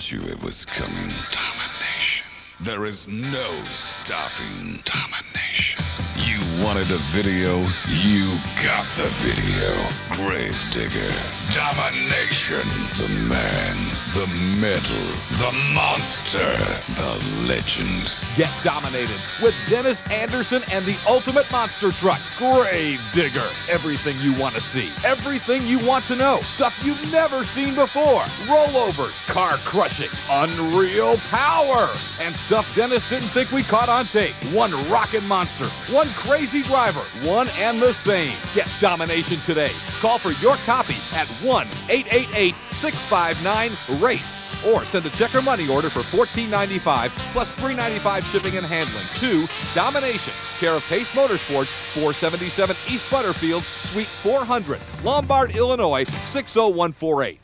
told you it was coming. Domination. There is no stopping domination. You wanted a video, you got the video. Gravedigger. Domination. The man, the medal, the monster, the legend. Get dominated with Dennis Anderson and the Ultimate Monster Truck. Gravedigger. Everything you want to see. Everything you want to know. Stuff you've never seen before. Rollovers. Car crushing. Unreal power. And stuff Dennis didn't think we caught on tape. One rockin' monster. One crazy driver. One and the same. Get domination today. Call for your copy at 1-888-659-RACE. Or send a check or money order for $14.95 plus $3.95 shipping and handling to Domination, care of Pace Motorsports, 477 East Butterfield, Suite 400, Lombard, Illinois, 60148.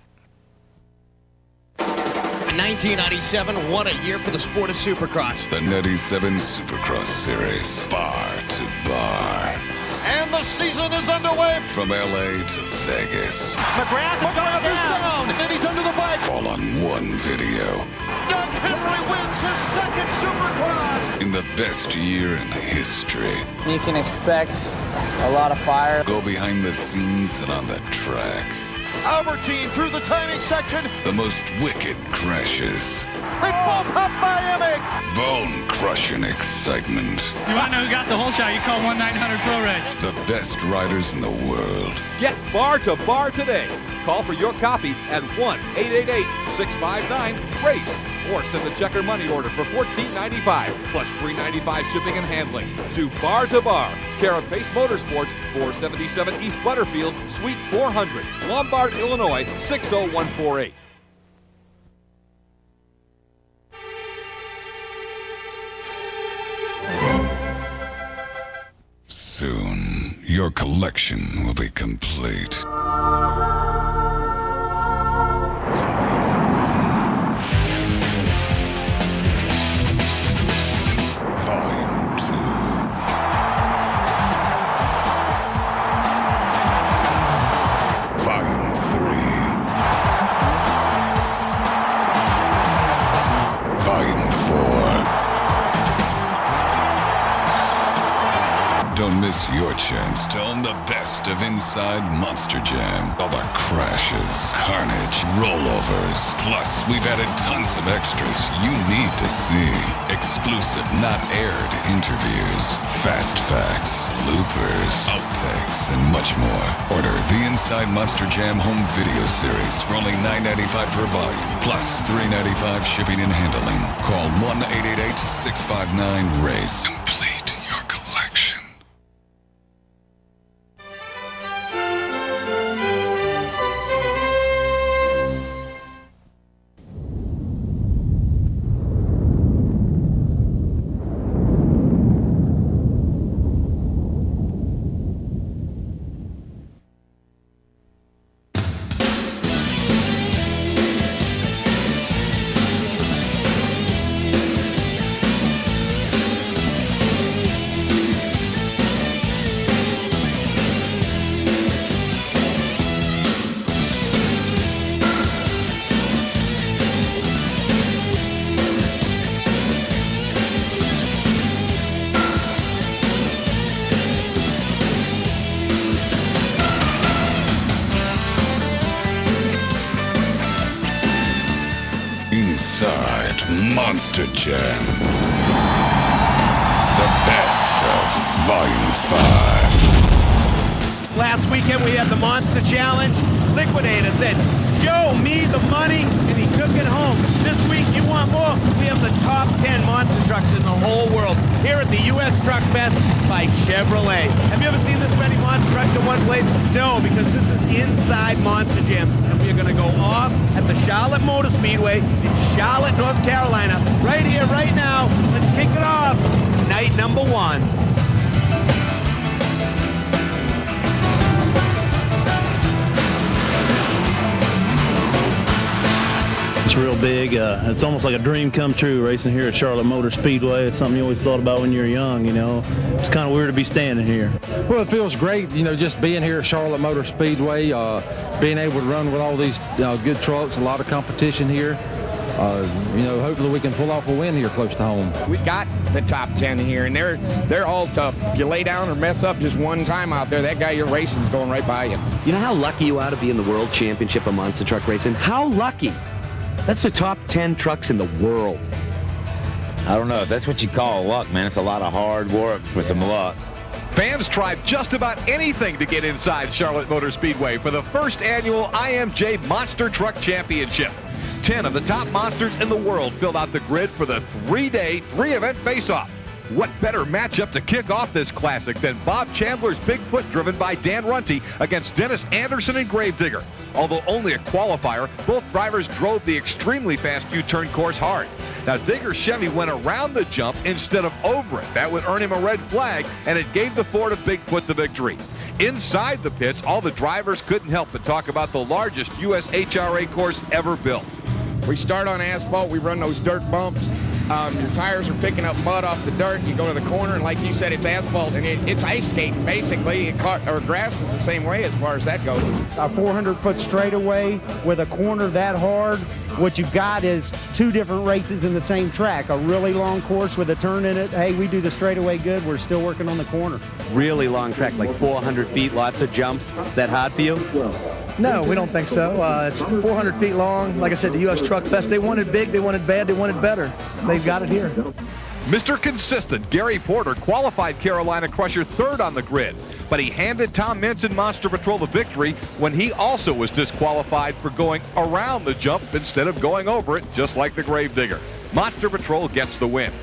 In 1997, what a year for the sport of Supercross. The 97 Supercross Series, bar to bar. And the season is underway. From LA to Vegas. McGrath is down, and he's under the bike. All on one video. Doug Henry wins his second Supercross. In the best year in history. You can expect a lot of fire. Go behind the scenes and on the track. Albertine through the timing section. The most wicked crashes. They both have Miami. Bone-crushing excitement. You want to know who got the whole shot? You call 1-900-PRO-RACE. The best riders in the world. Get bar to bar today. Call for your copy at 1-888-659-RACE. Or send a check or money order for $14.95 plus $3.95 shipping and handling to Bar, care of Pace Motorsports, 477 East Butterfield, Suite 400, Lombard, Illinois, 60148. Soon, your collection will be complete. Volume 2. Volume 3. Volume 4. Don't miss your chance to own the best of Inside Monster Jam. All the crashes, carnage, rollovers. Plus, we've added tons of extras you need to see. Exclusive, not aired interviews, fast facts, bloopers, outtakes, and much more. Order the Inside Monster Jam home video series for only $9.95 per volume, plus $3.95 shipping and handling. Call 1-888-659-RACE. Complete your collection. Inside Monster Jam. The best of Volume 5. Last weekend we had the Monster Challenge. Liquidator said, show me the money, and he took it home. This week, you want more? We have the top 10 monster trucks in the whole world here at the U.S. Truck Fest by Chevrolet. Have you ever seen this many monster trucks in one place? No, because this is Inside Monster Jam, and we are going to go off at the Charlotte Motor Speedway in Charlotte, North Carolina, right here, right now. Let's kick it off. Night number 1. It's real big. It's almost like a dream come true racing here at Charlotte Motor Speedway. It's something you always thought about when you were young, you know. It's kind of weird to be standing here. Well, it feels great, you know, just being here at Charlotte Motor Speedway, being able to run with all these good trucks, a lot of competition here. hopefully we can pull off a win here close to home. We got the top 10 here, and they're all tough. If you lay down or mess up just one time out there, that guy you're racing's going right by you. You know how lucky you are to be in the World Championship of Monster Truck Racing? How lucky? That's the top 10 trucks in the world. I don't know if that's what you call luck, man. It's a lot of hard work with some luck. Fans tried just about anything to get inside Charlotte Motor Speedway for the first annual IMJ Monster Truck Championship. 10 of the top monsters in the world filled out the grid for the 3-day, 3-event face-off. What better matchup to kick off this classic than Bob Chandler's Bigfoot driven by Dan Runte against Dennis Anderson and Gravedigger. Although only a qualifier, both drivers drove the extremely fast U-turn course hard. Now, Digger's Chevy went around the jump instead of over it. That would earn him a red flag, and it gave the Ford of Bigfoot the victory. Inside the pits, all the drivers couldn't help but talk about the largest USHRA course ever built. We start on asphalt, we run those dirt bumps. Your tires are picking up mud off the dirt. You go to the corner, and like you said, it's asphalt, and it's ice skating, basically. Or grass is the same way as far as that goes. A 400-foot straightaway with a corner that hard, what you've got is two different races in the same track. A really long course with a turn in it. Hey, we do the straightaway good. We're still working on the corner. Really long track, like 400 feet, lots of jumps. Is that hard for you? No, we don't think so. It's 400 feet long. Like I said, the U.S. Truck Fest, they wanted big, they wanted bad, they wanted better. They've got it here. Mr. Consistent, Gary Porter, qualified Carolina Crusher third on the grid, but he handed Tom Mintz and Monster Patrol the victory when he also was disqualified for going around the jump instead of going over it, just like the Gravedigger. Monster Patrol gets the win.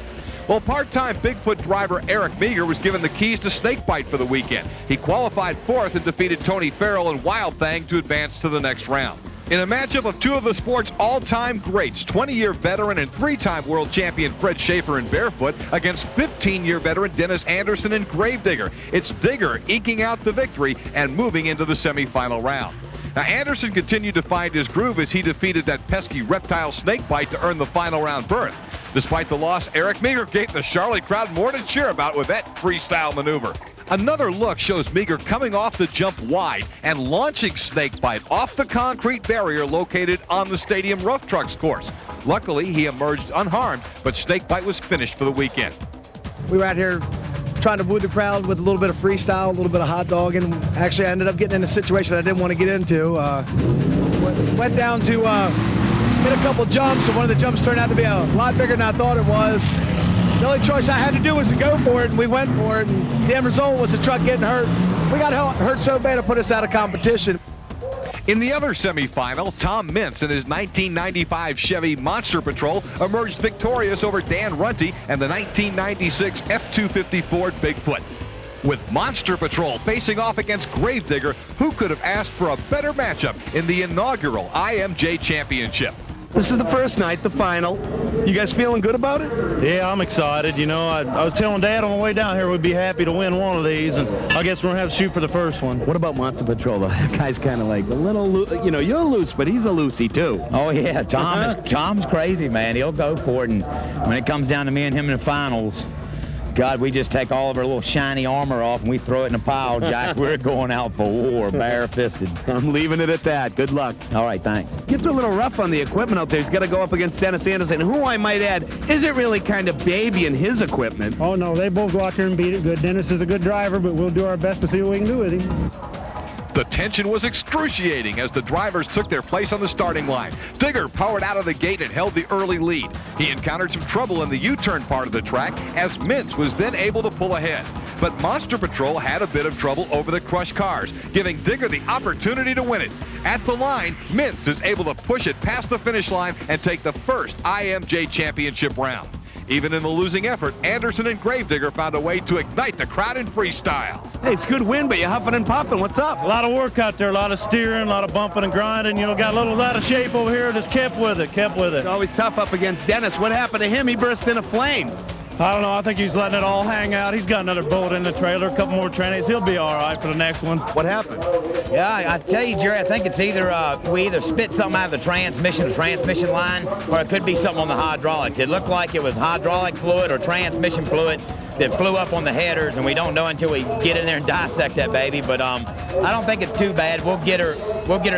Well, part-time Bigfoot driver Eric Meager was given the keys to Snakebite for the weekend. He qualified fourth and defeated Tony Farrell and Wild Thang to advance to the next round. In a matchup of two of the sport's all-time greats, 20-year veteran and 3-time world champion Fred Schaefer in Barefoot against 15-year veteran Dennis Anderson in Gravedigger. It's Digger eking out the victory and moving into the semifinal round. Now, Anderson continued to find his groove as he defeated that pesky reptile Snakebite to earn the final round berth. Despite the loss, Eric Meager gave the Charlotte crowd more to cheer about with that freestyle maneuver. Another look shows Meager coming off the jump wide and launching Snakebite off the concrete barrier located on the stadium rough trucks course. Luckily, he emerged unharmed, but Snakebite was finished for the weekend. We were out here trying to woo the crowd with a little bit of freestyle, a little bit of hot dog, and actually I ended up getting in a situation I didn't want to get into. Went down to hit a couple jumps, and one of the jumps turned out to be a lot bigger than I thought it was. The only choice I had to do was to go for it, and we went for it, and the end result was the truck getting hurt. We got hurt so bad it put us out of competition. In the other semifinal, Tom Mintz and his 1995 Chevy Monster Patrol emerged victorious over Dan Runte and the 1996 F-250 Ford Bigfoot. With Monster Patrol facing off against Gravedigger, who could have asked for a better matchup in the inaugural IMJ Championship? This is the first night, the final. You guys feeling good about it? Yeah, I'm excited. You know, I was telling Dad on the way down here we'd be happy to win one of these, and I guess we're going to have to shoot for the first one. What about Monster Patrol, though? That guy's kind of like a little, you're loose, but he's a loosey, too. Oh, yeah, Tom's crazy, man. He'll go for it, and when it comes down to me and him in the finals, God, we just take all of our little shiny armor off and we throw it in a pile, Jack. We're going out for war, bare-fisted. I'm leaving it at that. Good luck. All right, thanks. Gets a little rough on the equipment out there. He's got to go up against Dennis Anderson, who I might add isn't really kind of baby in his equipment. Oh, no, they both go out there and beat it good. Dennis is a good driver, but we'll do our best to see what we can do with him. The tension was excruciating as the drivers took their place on the starting line. Digger powered out of the gate and held the early lead. He encountered some trouble in the U-turn part of the track as Mintz was then able to pull ahead. But Monster Patrol had a bit of trouble over the crushed cars, giving Digger the opportunity to win it. At the line, Mintz is able to push it past the finish line and take the first IMJ Championship round. Even in the losing effort, Anderson and Gravedigger found a way to ignite the crowd in freestyle. Hey, it's a good win, but you're huffing and puffing. What's up? A lot of work out there, a lot of steering, a lot of bumping and grinding. You know, got a little out of shape over here. Just kept with it. It's always tough up against Dennis. What happened to him? He burst into flames. I don't know. I think he's letting it all hang out. He's got another bullet in the trailer, a couple more trainings. He'll be all right for the next one. What happened? Yeah, I tell you, Jerry, I think it's either we either spit something out of the transmission line, or it could be something on the hydraulics. It looked like it was hydraulic fluid or transmission fluid. that flew up on the headers, and we don't know until we get in there and dissect that baby. But I don't think it's too bad. We'll get her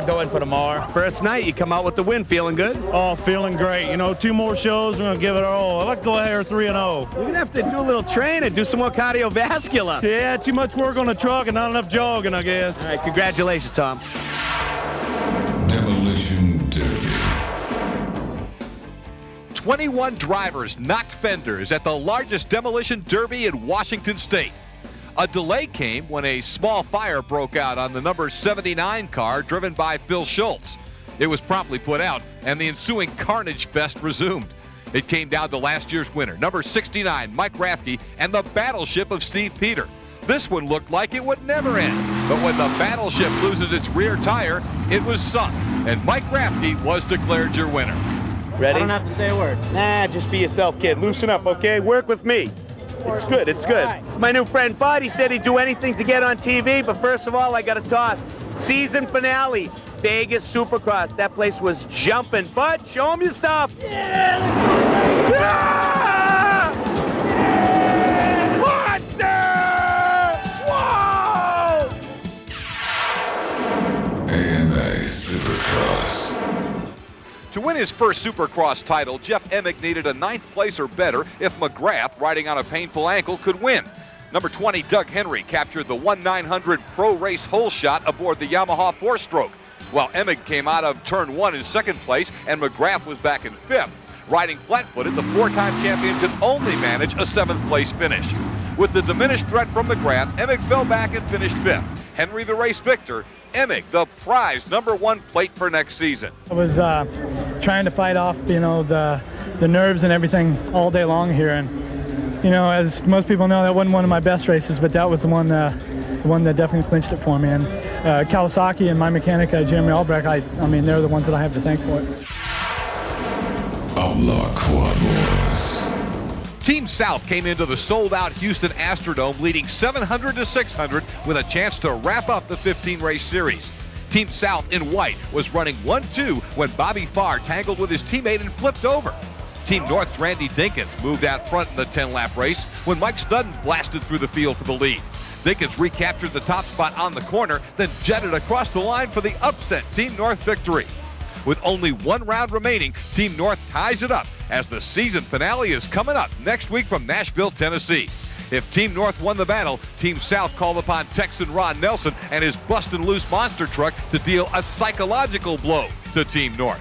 going for tomorrow. First night, you come out with the win. Feeling good? Oh, feeling great. You know, 2 more shows, we're going to give it our all. I'd like to go ahead 3-0. You're going to have to do a little training, do some more cardiovascular. Yeah, too much work on the truck and not enough jogging, I guess. All right, congratulations, Tom. Demolition Derby. 21 drivers knocked fenders at the largest demolition derby in Washington State. A delay came when a small fire broke out on the number 79 car driven by Phil Schultz. It was promptly put out, and the ensuing carnage fest resumed. It came down to last year's winner, number 69, Mike Rathke, and the battleship of Steve Peter. This one looked like it would never end, but when the battleship loses its rear tire, it was sunk, and Mike Rathke was declared your winner. Ready? I don't have to say a word. Nah, just be yourself, kid. Loosen up, okay? Work with me. It's good, it's good. Right. My new friend Bud, he said he'd do anything to get on TV, but first of all, I got to toss. Season finale, Vegas Supercross. That place was jumping. Bud, show him your stuff. Yeah! Monster! Whoa! AMA Supercross. To win his first Supercross title, Jeff Emig needed a 9th place or better if McGrath, riding on a painful ankle, could win. Number 20, Doug Henry, captured the 1/900 Pro Race hole shot aboard the Yamaha 4-stroke, while Emig came out of turn 1 in 2nd place and McGrath was back in 5th. Riding flat-footed, the 4-time champion could only manage a 7th place finish. With the diminished threat from McGrath, Emig fell back and finished 5th. Henry the race victor, Emig the prize number 1 plate for next season. I was trying to fight off, the nerves and everything all day long here, and as most people know, that wasn't one of my best races, but that was the one that definitely clinched it for me. And Kawasaki and my mechanic, Jeremy Albrecht, I mean, they're the ones that I have to thank for it. Outlaw Quad Wars. Team South came into the sold-out Houston Astrodome leading 700-600 with a chance to wrap up the 15-race series. Team South in white was running 1-2 when Bobby Farr tangled with his teammate and flipped over. Team North's Randy Dinkins moved out front in the 10-lap race when Mike Studden blasted through the field for the lead. Dinkins recaptured the top spot on the corner, then jetted across the line for the upset Team North victory. With only 1 round remaining, Team North ties it up as the season finale is coming up next week from Nashville, Tennessee. If Team North won the battle, Team South called upon Texan Ron Nelson and his bustin' loose monster truck to deal a psychological blow to Team North.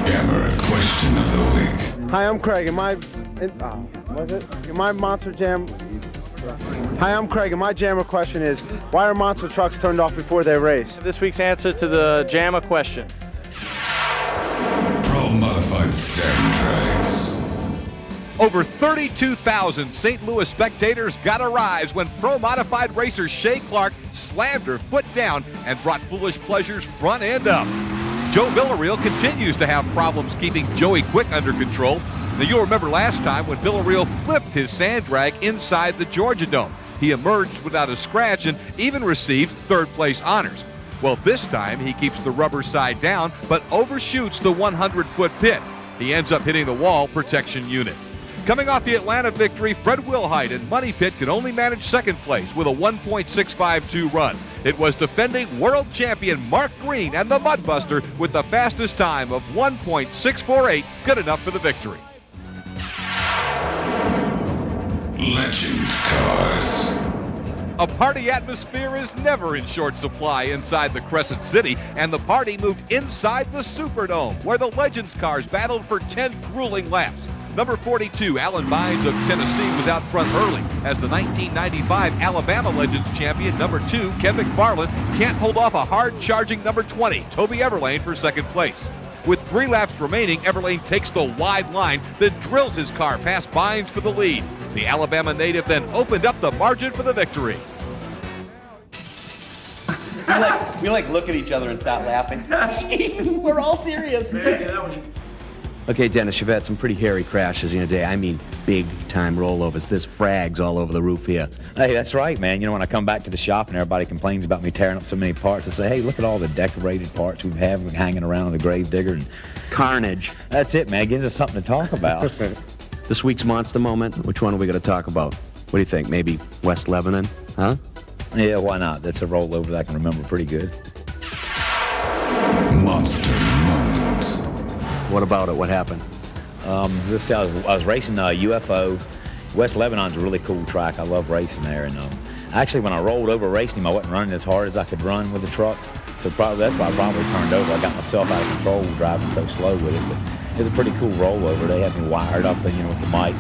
Hammer question of the week. Hi, I'm Craig. Monster Jam? Hi, I'm Craig, and my jammer question is, why are monster trucks turned off before they race? This week's answer to the jammer question. Pro Modified Sand Drags. Over 32,000 St. Louis spectators got a rise when pro-modified racer Shay Clark slammed her foot down and brought Foolish Pleasures front end up. Joe Villarreal continues to have problems keeping Joey Quick under control. Now, you'll remember last time when Villarreal flipped his sand drag inside the Georgia Dome. He emerged without a scratch and even received third-place honors. Well, this time he keeps the rubber side down but overshoots the 100-foot pit. He ends up hitting the wall protection unit. Coming off the Atlanta victory, Fred Wilhite and Money Pit could only manage second place with a 1.652 run. It was defending world champion Mark Green and the Mudbuster with the fastest time of 1.648, good enough for the victory. Legend Cars. A party atmosphere is never in short supply inside the Crescent City, and the party moved inside the Superdome, where the Legends cars battled for 10 grueling laps. Number 42, Alan Bynes of Tennessee, was out front early as the 1995 Alabama Legends champion, number 2, Ken McFarland, can't hold off a hard-charging number 20, Toby Everlane, for second place. With 3 laps remaining, Everlane takes the wide line, then drills his car past Bynes for the lead. The Alabama native then opened up the margin for the victory. We look at each other and start laughing. We're all serious. Okay, Dennis, you've had some pretty hairy crashes in your day. I mean, big-time rollovers. There's frags all over the roof here. Hey, that's right, man. You know, when I come back to the shop and everybody complains about me tearing up so many parts, I say, hey, look at all the decorated parts we have hanging around on the Gravedigger. And Carnage. That's it, man. It gives us something to talk about. This week's monster moment, which one are we going to talk about? What do you think? Maybe West Lebanon? Huh? Yeah, why not? That's a rollover that I can remember pretty good. Monster moment. What about it? What happened? I was racing UFO. West Lebanon's a really cool track. I love racing there. And actually, when I rolled over racing him, I wasn't running as hard as I could run with the truck. So probably that's why I probably turned over. I got myself out of control driving so slow with it. But it was a pretty cool rollover. They had me wired up, with the mic.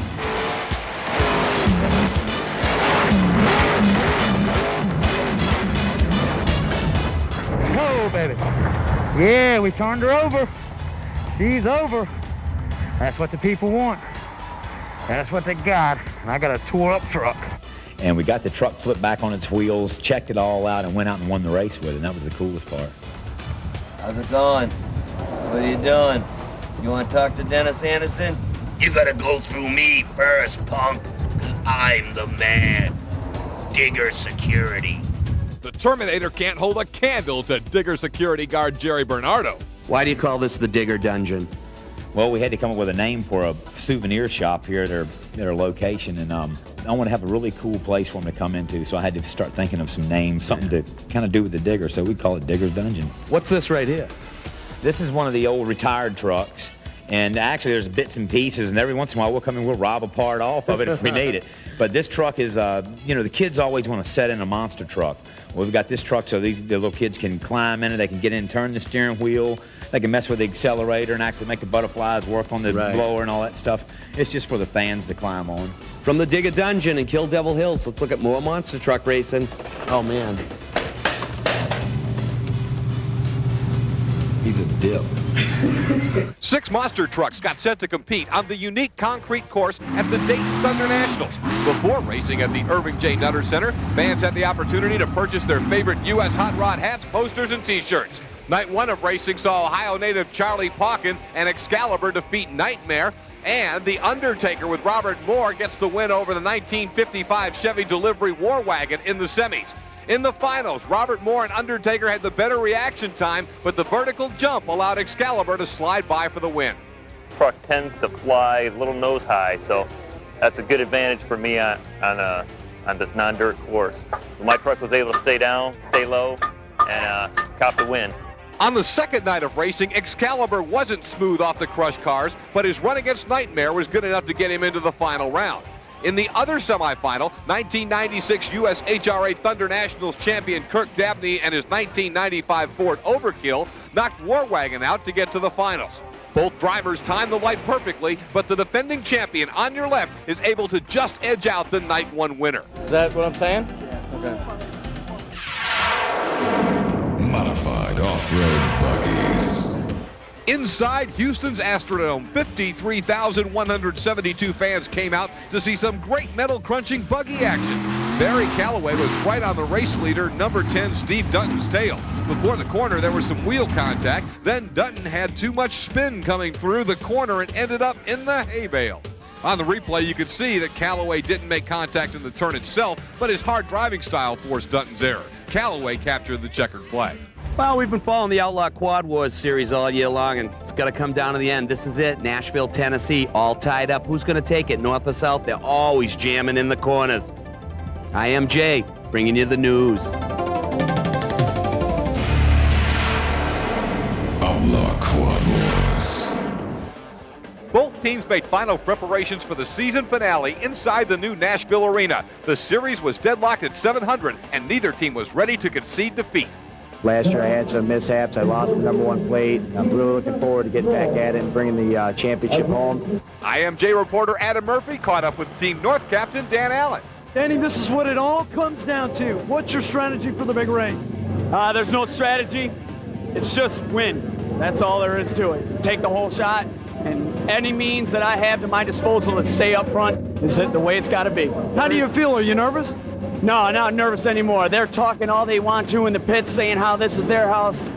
Oh, baby. Yeah, we turned her over. She's over. That's what the people want. That's what they got. I got a tore up truck. And we got the truck flipped back on its wheels, checked it all out, and went out and won the race with it. And that was the coolest part. How's it going? What are you doing? You want to talk to Dennis Anderson? You gotta go through me first, punk, because I'm the man. Digger Security. The Terminator can't hold a candle to Digger security guard Jerry Bernardo. Why do you call this the Digger Dungeon? Well, we had to come up with a name for a souvenir shop here at their location, and I want to have a really cool place for them to come into, so I had to start thinking of some names, something to kind of do with the Digger, so we call it Digger's Dungeon. What's this right here? This is one of the old retired trucks, and actually there's bits and pieces, and every once in a while we'll come in, we'll rob a part off of it if we need it. But this truck is, the kids always want to set in a monster truck. Well, we've got this truck so the little kids can climb in it, they can get in, turn the steering wheel, they can mess with the accelerator and actually make the butterflies work on the blower and all that stuff. It's just for the fans to climb on. From the Digger Dungeon in Kill Devil Hills, let's look at more monster truck racing. Oh, man. He's a dip. 6 monster trucks got set to compete on the unique concrete course at the Dayton Thunder Nationals. Before racing at the Irving J. Nutter Center, fans had the opportunity to purchase their favorite U.S. Hot Rod hats, posters, and T-shirts. Night 1 of racing saw Ohio native Charlie Pauken and Excalibur defeat Nightmare, and The Undertaker with Robert Moore gets the win over the 1955 Chevy Delivery War Wagon in the semis. In the finals, Robert Moore and Undertaker had the better reaction time, but the vertical jump allowed Excalibur to slide by for the win. Truck tends to fly a little nose high, so that's a good advantage for me on this non-dirt course. My truck was able to stay down, stay low, and cop the win. On the second night of racing, Excalibur wasn't smooth off the crushed cars, but his run against Nightmare was good enough to get him into the final round. In the other semifinal, 1996 U.S. HRA Thunder Nationals champion Kirk Dabney and his 1995 Ford Overkill knocked War Wagon out to get to the finals. Both drivers timed the light perfectly, but the defending champion on your left is able to just edge out the Night 1 winner. Is that what I'm saying? Okay. Modified off-road buggies. Inside Houston's Astrodome, 53,172 fans came out to see some great metal-crunching buggy action. Barry Calloway was right on the race leader, number 10, Steve Dutton's tail. Before the corner, there was some wheel contact. Then Dutton had too much spin coming through the corner and ended up in the hay bale. On the replay, you could see that Calloway didn't make contact in the turn itself, but his hard driving style forced Dutton's error. Calloway captured the checkered flag. Well, we've been following the Outlaw Quad Wars series all year long, and it's got to come down to the end. This is it. Nashville, Tennessee, all tied up. Who's going to take it, north or south? They're always jamming in the corners. I am Jay, bringing you the news. Outlaw Quad Wars. Both teams made final preparations for the season finale inside the new Nashville Arena. The series was deadlocked at 700, and neither team was ready to concede defeat. Last year I had some mishaps. I lost the number 1 plate. I'm really looking forward to getting back at it and bringing the championship home. IMJ reporter Adam Murphy caught up with Team North captain Dan Allen. Danny, this is what it all comes down to. What's your strategy for the big race? There's no strategy. It's just win. That's all there is to it. Take the whole shot, and any means that I have to my disposal to stay up front is the way it's got to be. How do you feel? Are you nervous? No, not nervous anymore. They're talking all they want to in the pits, saying how this is their house.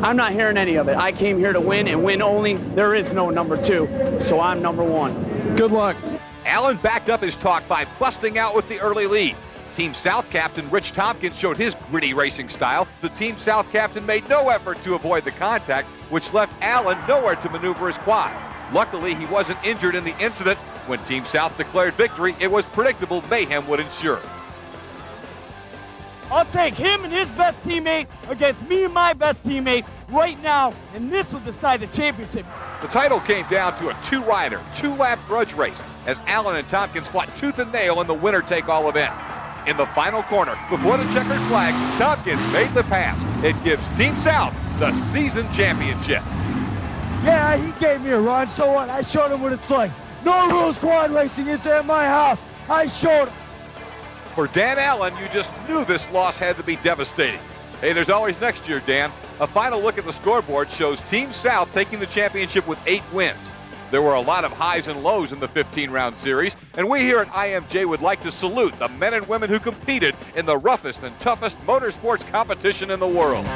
I'm not hearing any of it. I came here to win and win only. There is no number 2, so I'm number 1. Good luck. Allen backed up his talk by busting out with the early lead. Team South captain Rich Tompkins showed his gritty racing style. The Team South captain made no effort to avoid the contact, which left Allen nowhere to maneuver his quad. Luckily, he wasn't injured in the incident. When Team South declared victory, it was predictable mayhem would ensue. I'll take him and his best teammate against me and my best teammate right now, and this will decide the championship. The title came down to a 2-rider, 2-lap grudge race as Allen and Tompkins fought tooth and nail in the winner-take-all event. In the final corner, before the checkered flag, Tompkins made the pass. It gives Team South the season championship. Yeah, he gave me a run, so what? I showed him what it's like. No rules quad racing is at my house. I showed him. For Dan Allen, you just knew this loss had to be devastating. Hey, there's always next year, Dan. A final look at the scoreboard shows Team South taking the championship with 8 wins. There were a lot of highs and lows in the 15-round series, and we here at IMJ would like to salute the men and women who competed in the roughest and toughest motorsports competition in the world.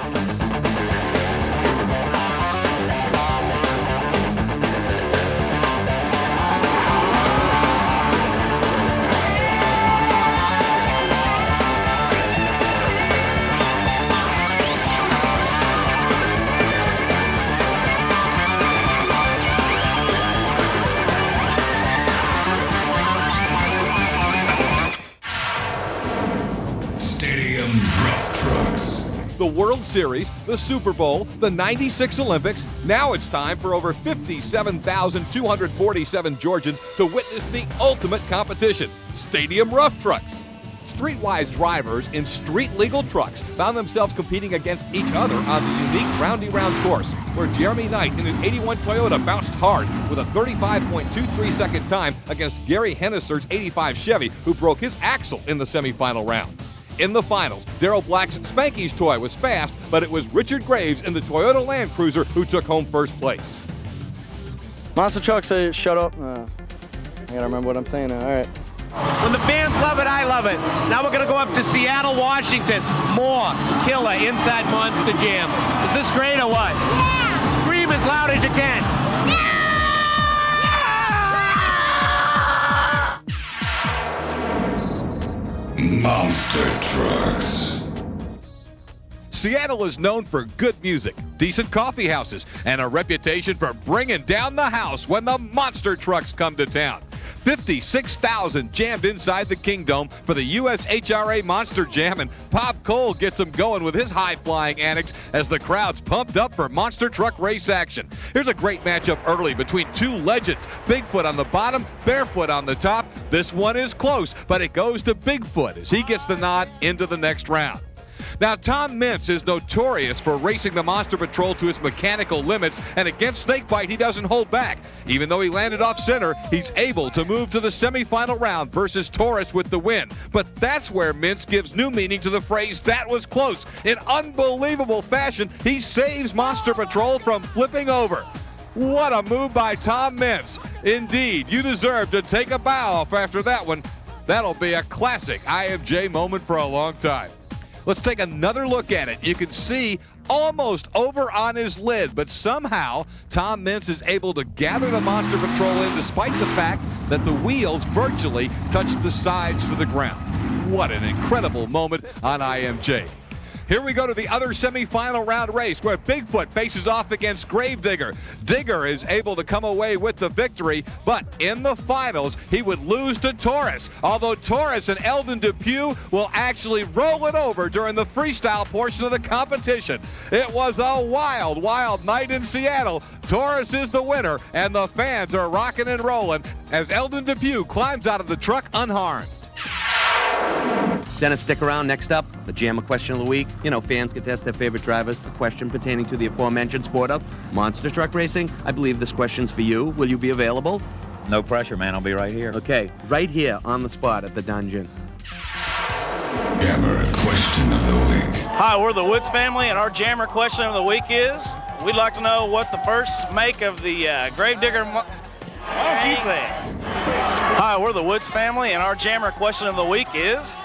The World Series, the Super Bowl, the '96 Olympics. Now it's time for over 57,247 Georgians to witness the ultimate competition, Stadium Rough Trucks. Streetwise drivers in street-legal trucks found themselves competing against each other on the unique roundy-round course, where Jeremy Knight in his '81 Toyota bounced hard with a 35.23-second time against Gary Hennister's '85 Chevy, who broke his axle in the semifinal round. In the finals, Darrell Black's Spanky's toy was fast, but it was Richard Graves in the Toyota Land Cruiser who took home first place. Monster Truck says shut up. I gotta remember what I'm saying now. All right. When the fans love it, I love it. Now we're going to go up to Seattle, Washington. More killer inside Monster Jam. Is this great or what? Yeah! Scream as loud as you can. Monster Trucks. Seattle is known for good music, decent coffee houses, and a reputation for bringing down the house when the monster trucks come to town. 56,000 jammed inside the Kingdome for the USHRA Monster Jam, and Pop Cole gets them going with his high-flying annex as the crowd's pumped up for monster truck race action. Here's a great matchup early between two legends, Bigfoot on the bottom, Barefoot on the top. This one is close, but it goes to Bigfoot as he gets the nod into the next round. Now, Tom Mintz is notorious for racing the Monster Patrol to its mechanical limits, and against Snakebite, he doesn't hold back. Even though he landed off center, he's able to move to the semifinal round versus Taurus with the win. But that's where Mintz gives new meaning to the phrase, "that was close." In unbelievable fashion, he saves Monster Patrol from flipping over. What a move by Tom Mintz. Indeed, you deserve to take a bow after that one. That'll be a classic IMJ moment for a long time. Let's take another look at it. You can see almost over on his lid, but somehow Tom Mintz is able to gather the Monster Patrol in despite the fact that the wheels virtually touch the sides to the ground. What an incredible moment on IMJ. Here we go to the other semifinal round race where Bigfoot faces off against Gravedigger. Digger is able to come away with the victory, but in the finals, he would lose to Taurus, although Taurus and Eldon Depew will actually roll it over during the freestyle portion of the competition. It was a wild, wild night in Seattle. Taurus is the winner, and the fans are rocking and rolling as Eldon Depew climbs out of the truck unharmed. Dennis, stick around. Next up, the JAMA question of the week. You know, fans get to ask their favorite drivers a question pertaining to the aforementioned sport of monster truck racing. I believe this question's for you. Will you be available? No pressure, man. I'll be right here. Okay, right here on the spot at the dungeon. Jammer question of the week. Hi, we're the Woods family, and our Jammer question of the week is, we'd like to know what the first make of the Gravedigger... Why don't you say it? Hi, we're the Woods family, and our Jammer question of the week is...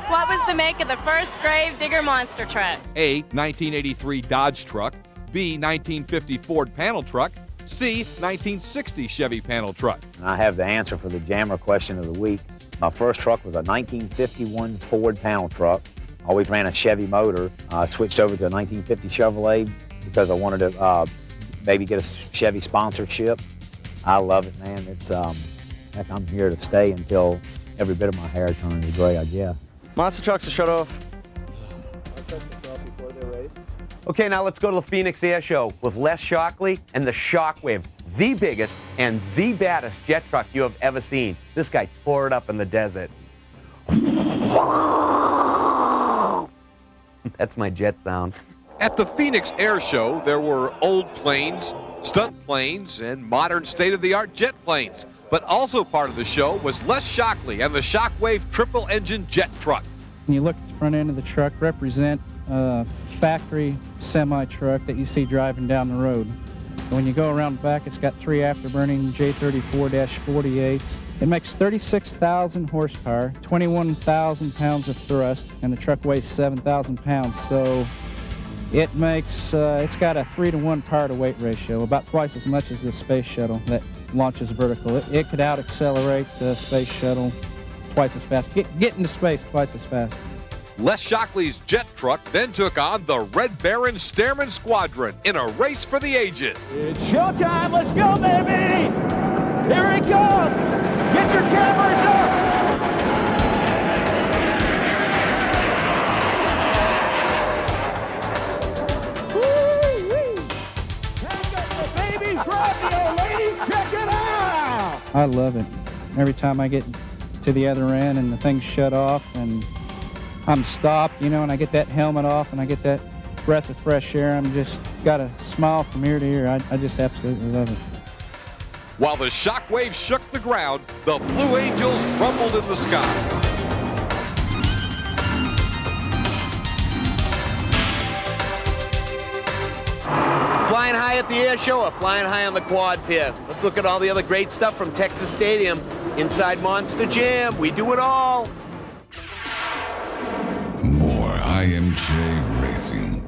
What was the make of the first Gravedigger monster truck? A, 1983 Dodge truck. B, 1950 Ford panel truck, C, 1960 Chevy panel truck. I have the answer for the Jammer question of the week. My first truck was a 1951 Ford panel truck. Always ran a Chevy motor. I switched over to a 1950 Chevrolet because I wanted to maybe get a Chevy sponsorship. I love it, man. It's heck, I'm here to stay until every bit of my hair turns gray, I guess. Monster trucks are shut off. Okay, now let's go to the Phoenix Air Show with Les Shockley and the Shockwave, the biggest and the baddest jet truck you have ever seen. This guy tore it up in the desert. That's my jet sound. At the Phoenix Air Show, there were old planes, stunt planes, and modern state-of-the-art jet planes. But also part of the show was Les Shockley and the Shockwave triple-engine jet truck. When you look at the front end of the truck, represent a factory semi-truck that you see driving down the road. When you go around the back, it's got 3 afterburning J34-48s. It makes 36,000 horsepower, 21,000 pounds of thrust, and the truck weighs 7,000 pounds. So it makes, it's got a 3-to-1 power-to-weight ratio, about twice as much as the space shuttle that launches vertical. It could out-accelerate the space shuttle twice as fast, get into space twice as fast. Les Shockley's jet truck then took on the Red Baron Stearman Squadron in a race for the ages. It's showtime. Let's go, baby. Here he comes. Get your cameras up. Woo-wee. Check out the baby's radio, ladies. Check it out. I love it. Every time I get to the other end and the thing's shut off and I'm stopped, you know, and I get that helmet off and I get that breath of fresh air. I'm just got a smile from ear to ear. I just absolutely love it. While the Shockwave shook the ground, the Blue Angels rumbled in the sky. Flying high at the air show or flying high on the quads here? Let's look at all the other great stuff from Texas Stadium. Inside Monster Jam, we do it all. More IMJ Racing.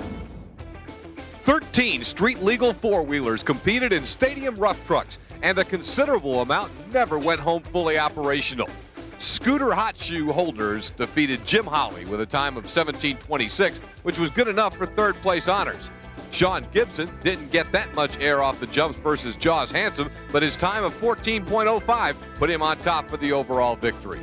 13 street-legal four-wheelers competed in stadium rough trucks, and a considerable amount never went home fully operational. Scooter Hot Shoe Holders defeated Jim Holley with a time of 17:26, which was good enough for third-place honors. Sean Gibson didn't get that much air off the jumps versus Jaws Handsome, but his time of 14.05 put him on top for the overall victory.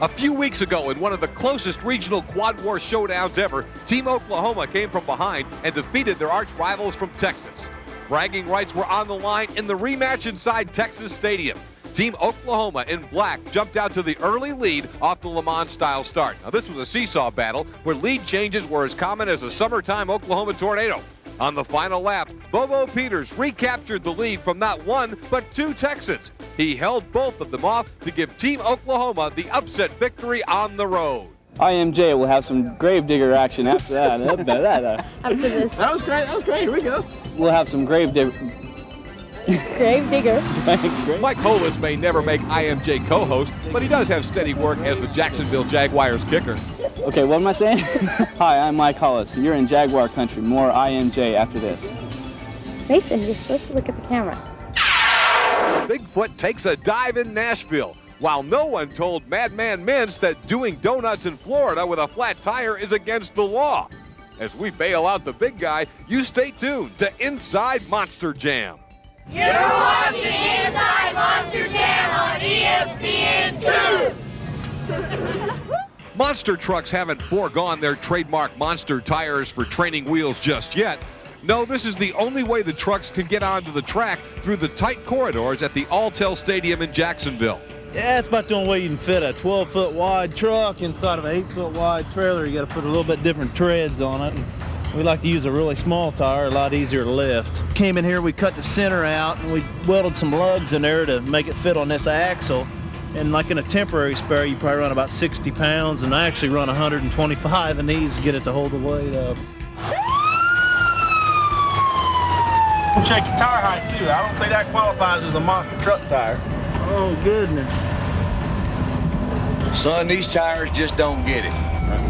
A few weeks ago, in one of the closest regional Quad War showdowns ever, Team Oklahoma came from behind and defeated their arch rivals from Texas. Bragging rights were on the line in the rematch inside Texas Stadium. Team Oklahoma in black jumped out to the early lead off the Le Mans-style start. Now, this was a seesaw battle where lead changes were as common as a summertime Oklahoma tornado. On the final lap, Bobo Peters recaptured the lead from not one, but 2 Texans. He held both of them off to give Team Oklahoma the upset victory on the road. IMJ will have some Gravedigger action after that. After this. That was great. Here we go. We'll have some Gravedigger. Gravedigger. Mike Hollis may never make IMJ co-host, but he does have steady work as the Jacksonville Jaguars kicker. Okay, what am I saying? Hi, I'm Mike Hollis. You're in Jaguar country. More IMJ after this. Mason, you're supposed to look at the camera. Bigfoot takes a dive in Nashville, while no one told Madman Mintz that doing donuts in Florida with a flat tire is against the law. As we bail out the big guy, you stay tuned to Inside Monster Jam. You're watching Inside Monster Jam on ESPN2. Monster trucks haven't foregone their trademark monster tires for training wheels just yet. No, this is the only way the trucks can get onto the track through the tight corridors at the Alltel Stadium in Jacksonville. Yeah, it's about the only way you can fit a 12-foot wide truck inside of an 8-foot wide trailer. You got to put a little bit different treads on it. We like to use a really small tire, a lot easier to lift. Came in here, we cut the center out, and we welded some lugs in there to make it fit on this axle. And like in a temporary spare, you probably run about 60 pounds, and I actually run 125 in these to get it to hold the weight up. Check your tire height too. I don't think that qualifies as a monster truck tire. Oh goodness. Son, these tires just don't get it.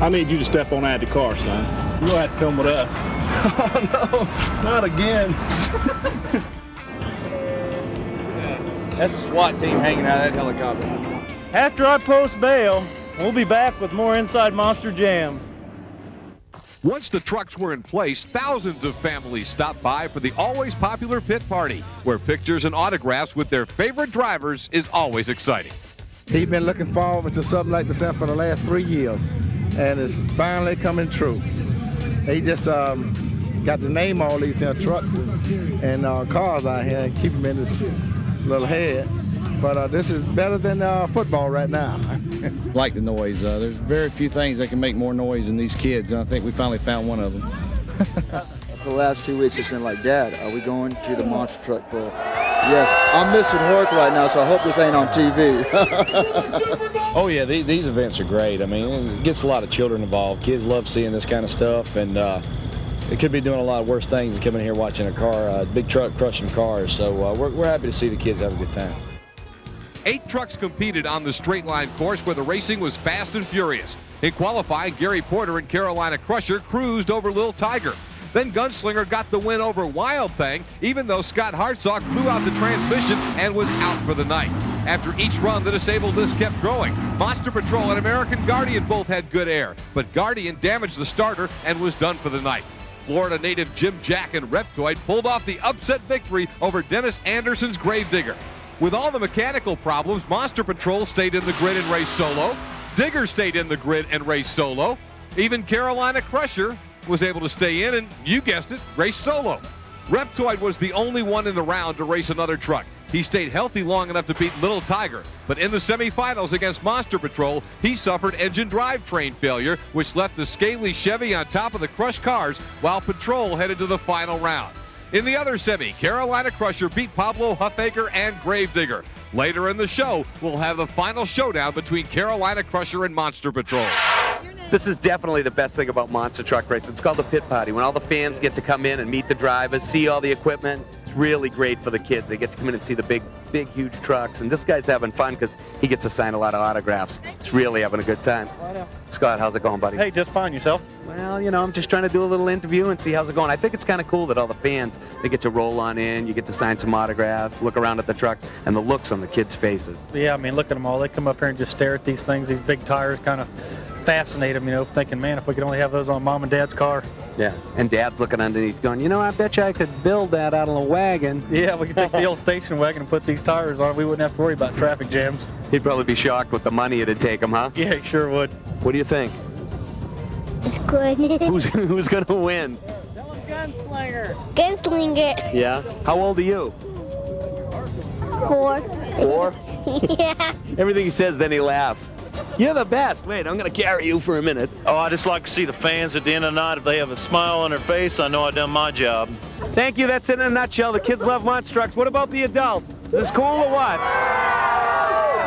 I need you to step on out of the car, son. You'll have to come with us. Oh, no, not again. That's the SWAT team hanging out of that helicopter. After I post bail, we'll be back with more Inside Monster Jam. Once the trucks were in place, thousands of families stopped by for the always popular pit party, where pictures and autographs with their favorite drivers is always exciting. He's been looking forward to something like this for the last 3 years, and it's finally coming true. He just got to name all these trucks and cars out here and keep them in his little head. But this is better than football right now. Like the noise. There's very few things that can make more noise than these kids, and I think we finally found one of them. For the last 2 weeks, it's been like, Dad, are we going to the monster truck pull? Yes, I'm missing work right now, so I hope this ain't on TV. Oh yeah, these events are great. I mean, it gets a lot of children involved. Kids love seeing this kind of stuff, and they could be doing a lot of worse things than coming here watching a big truck crush some cars. So we're happy to see the kids have a good time. 8 trucks competed on the straight line course where the racing was fast and furious. In qualifying, Gary Porter and Carolina Crusher cruised over Little Tiger. Then Gunslinger got the win over Wild Thing, even though Scott Hartsock blew out the transmission and was out for the night. After each run, the disabled list kept growing. Monster Patrol and American Guardian both had good air, but Guardian damaged the starter and was done for the night. Florida native Jim Jack and Reptoid pulled off the upset victory over Dennis Anderson's Gravedigger. With all the mechanical problems, Monster Patrol stayed in the grid and raced solo. Digger stayed in the grid and raced solo. Even Carolina Crusher was able to stay in and, you guessed it, race solo. Reptoid was the only one in the round to race another truck. He stayed healthy long enough to beat Little Tiger, but in the semifinals against Monster Patrol, he suffered engine drivetrain failure, which left the scaly Chevy on top of the crushed cars while Patrol headed to the final round. In the other semi, Carolina Crusher beat Pablo Huffaker and Gravedigger. Later in the show, we'll have the final showdown between Carolina Crusher and Monster Patrol. This is definitely the best thing about monster truck racing. It's called the pit party. When all the fans get to come in and meet the drivers, see all the equipment, it's really great for the kids. They get to come in and see the big, huge trucks. And this guy's having fun because he gets to sign a lot of autographs. He's really having a good time. Scott, how's it going, buddy? Hey, just fine. Yourself? Well, you know, I'm just trying to do a little interview and see how's it going. I think it's kind of cool that all the fans, they get to roll on in, you get to sign some autographs, look around at the trucks, and the looks on the kids' faces. Yeah, I mean, look at them all. They come up here and just stare at these things. These big tires kind of fascinate them, you know, thinking, man, if we could only have those on Mom and Dad's car. Yeah, and Dad's looking underneath going, you know, I bet you I could build that out of a wagon. Yeah, we could take the old station wagon and put these tires on it. We wouldn't have to worry about traffic jams. He'd probably be shocked with the money it'd take him, huh? Yeah, he sure would. What do you think? It's good. Who's going to win? Gunslinger. Gunslinger. Yeah? How old are you? 4. 4? Yeah. Everything he says, then he laughs. You're the best. Wait, I'm going to carry you for a minute. Oh, I just like to see the fans at the end of the night. If they have a smile on their face, I know I've done my job. Thank you. That's it in a nutshell. The kids love monster trucks. What about the adults? Is this cool or what?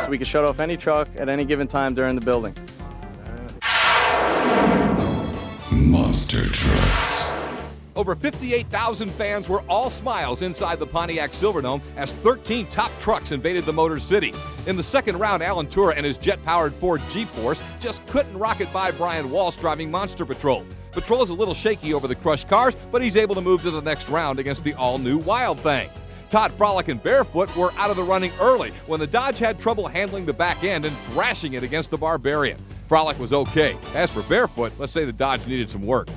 So we can shut off any truck at any given time during the building. Monster Trucks. Over 58,000 fans were all smiles inside the Pontiac Silverdome as 13 top trucks invaded the Motor City. In the second round, Alan Tura and his jet-powered Ford G-Force just couldn't rock it by Brian Walsh driving Monster Patrol. Patrol is a little shaky over the crushed cars, but he's able to move to the next round against the all-new Wild Thing. Todd Frolic and Barefoot were out of the running early when the Dodge had trouble handling the back end and thrashing it against the Barbarian. Frolic was okay. As for Barefoot, let's say the Dodge needed some work.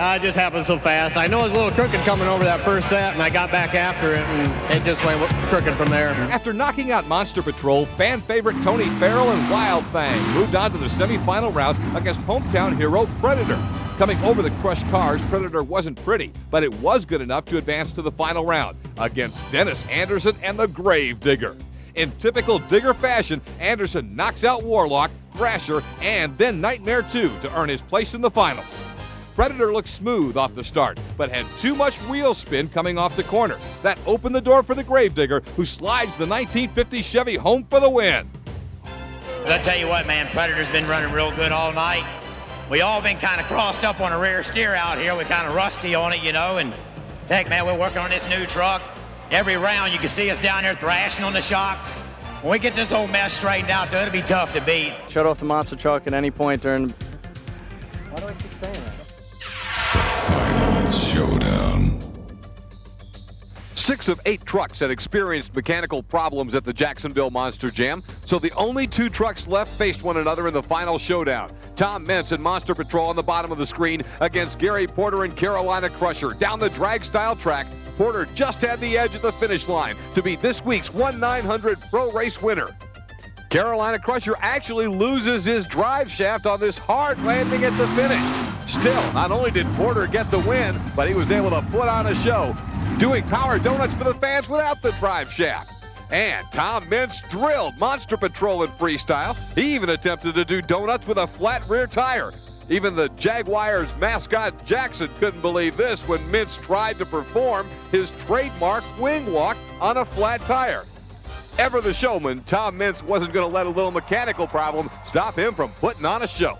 It just happened so fast. I know it was a little crooked coming over that first set, and I got back after it, and it just went crooked from there. After knocking out Monster Patrol, fan favorite Tony Farrell and Wild Thing moved on to the semifinal round against hometown hero Predator. Coming over the crushed cars, Predator wasn't pretty, but it was good enough to advance to the final round against Dennis Anderson and the Gravedigger. In typical Digger fashion, Anderson knocks out Warlock, Thrasher, and then Nightmare 2 to earn his place in the finals. Predator looked smooth off the start, but had too much wheel spin coming off the corner. That opened the door for the Gravedigger, who slides the 1950 Chevy home for the win. I tell you what, man, Predator's been running real good all night. We all been kind of crossed up on a rear steer out here. We're kind of rusty on it, you know, and heck, man, we're working on this new truck. Every round you can see us down there thrashing on the shocks. When we get this whole mess straightened out, though, it'll be tough to beat. Shut off the monster truck at any point during the... The 6 of 8 trucks had experienced mechanical problems at the Jacksonville Monster Jam, so the only 2 trucks left faced one another in the final showdown. Tom Meents and Monster Patrol on the bottom of the screen against Gary Porter and Carolina Crusher. Down the drag-style track, Porter just had the edge at the finish line to be this week's 1/900 Pro Race winner. Carolina Crusher actually loses his drive shaft on this hard landing at the finish. Still, not only did Porter get the win, but he was able to put on a show, doing power donuts for the fans without the drive shaft. And Tom Meents drilled Monster Patrol in freestyle. He even attempted to do donuts with a flat rear tire. Even the Jaguars mascot Jackson couldn't believe this when Meents tried to perform his trademark wing walk on a flat tire. Ever the showman, Tom Meents wasn't going to let a little mechanical problem stop him from putting on a show.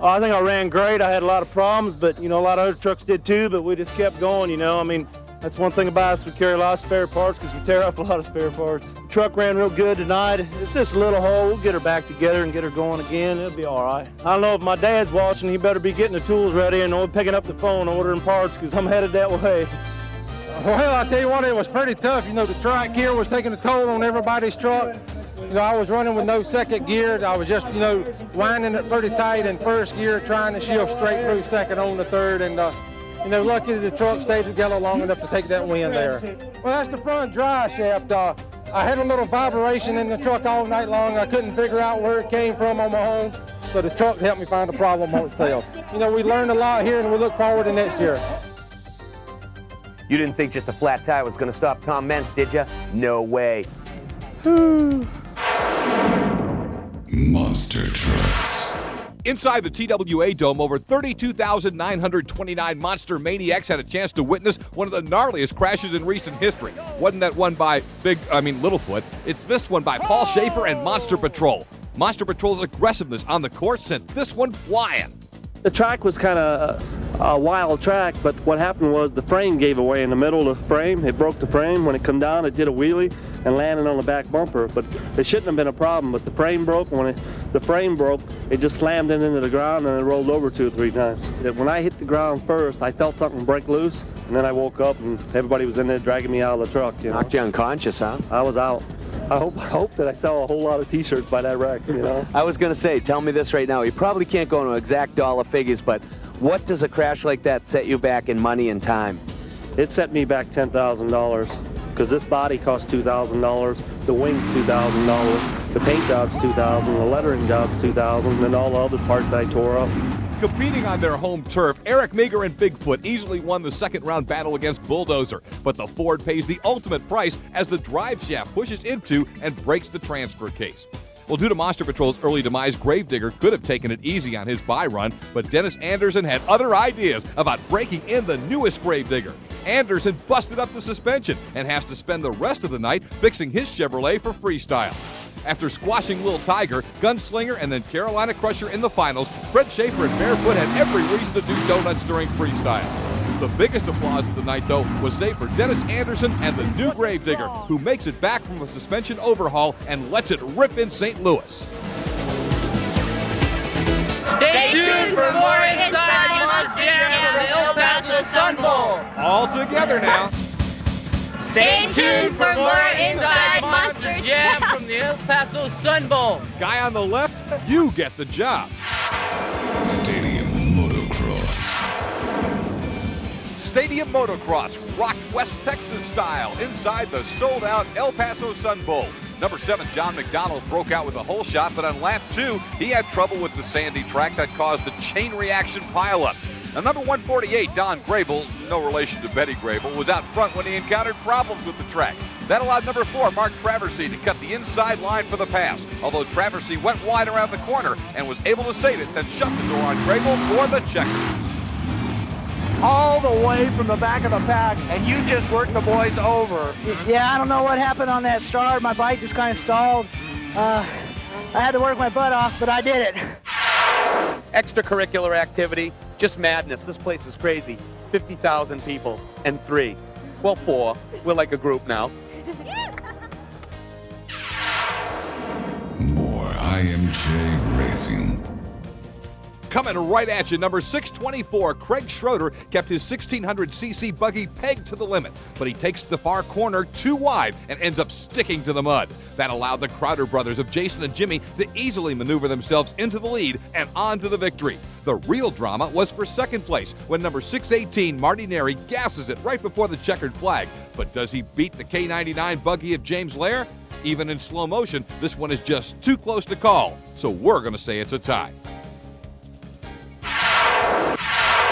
I think I ran great. I had a lot of problems, but, a lot of other trucks did too, but we just kept going, I mean, that's one thing about us. We carry a lot of spare parts because we tear up a lot of spare parts. The truck ran real good tonight. It's just a little hole. We'll get her back together and get her going again. It'll be all right. I don't know if my dad's watching. He better be getting the tools ready and picking up the phone, ordering parts because I'm headed that way. Well, I tell you what, it was pretty tough. The track here was taking a toll on everybody's truck. I was running with no second gear. I was just, winding it pretty tight in first gear, trying to shift straight through second on the third. And, lucky the truck stayed together long enough to take that win there. Well, that's the front drive shaft. I had a little vibration in the truck all night long. I couldn't figure out where it came from on my own, so the truck helped me find the problem on itself. We learned a lot here, and we look forward to next year. You didn't think just a flat tire was going to stop Tom Meents, did you? No way. Monster Trucks. Inside the TWA Dome, over 32,929 Monster Maniacs had a chance to witness one of the gnarliest crashes in recent history. Wasn't that one by Littlefoot? It's this one by Paul Schaefer and Monster Patrol. Monster Patrol's aggressiveness on the course sent this one flying. The track was kind of a wild track, but what happened was the frame gave away in the middle of the frame. It broke the frame. When it come down, it did a wheelie and landed on the back bumper. But it shouldn't have been a problem, but the frame broke. When the frame broke, it just slammed it into the ground and it rolled over 2 or 3 times. When I hit the ground first, I felt something break loose, and then I woke up and everybody was in there dragging me out of the truck. Knocked you unconscious, huh? I was out. I hope that I sell a whole lot of T-shirts by that wreck, I was going to say, tell me this right now. You probably can't go into exact dollar figures, but what does a crash like that set you back in money and time? It set me back $10,000 because this body cost $2,000, the wings $2,000, the paint job's $2,000, the lettering job's $2,000, and then all the other parts I tore up. Competing on their home turf, Eric Meager and Bigfoot easily won the second-round battle against Bulldozer, but the Ford pays the ultimate price as the drive shaft pushes into and breaks the transfer case. Well, due to Monster Patrol's early demise, Gravedigger could have taken it easy on his bye run, but Dennis Anderson had other ideas about breaking in the newest Gravedigger. Anderson busted up the suspension and has to spend the rest of the night fixing his Chevrolet for freestyle. After squashing Little Tiger, Gunslinger, and then Carolina Crusher in the finals, Fred Schaefer and Barefoot had every reason to do donuts during freestyle. The biggest applause of the night, though, was saved for Dennis Anderson and the new Gravedigger, who makes it back from a suspension overhaul and lets it rip in St. Louis. Stay tuned for more Inside Monster Jam at the El Paso Sun Bowl. All together now. Stay tuned for more Inside Monster Jam from the El Paso Sun Bowl. Guy on the left, you get the job. Stadium Motocross. Stadium Motocross rocked West Texas style inside the sold-out El Paso Sun Bowl. Number 7, John McDonald broke out with a hole shot, but on lap 2, he had trouble with the sandy track that caused a chain reaction pileup. Now, number 148, Don Grable, no relation to Betty Grable, was out front when he encountered problems with the track. That allowed number 4, Mark Traversy, to cut the inside line for the pass, although Traversy went wide around the corner and was able to save it, then shut the door on Grable for the checker. All the way from the back of the pack, and you just worked the boys over. Yeah, I don't know what happened on that start. My bike just kind of stalled. I had to work my butt off, but I did it. Extracurricular activity, just madness. This place is crazy. 50,000 people and 4. We're like a group now. More IMJ Racing. Coming right at you, number 624, Craig Schroeder kept his 1600cc buggy pegged to the limit, but he takes the far corner too wide and ends up sticking to the mud. That allowed the Crowder brothers of Jason and Jimmy to easily maneuver themselves into the lead and on to the victory. The real drama was for second place when number 618, Marty Neri, gasses it right before the checkered flag. But does he beat the K99 buggy of James Lair? Even in slow motion, this one is just too close to call, so we're going to say it's a tie.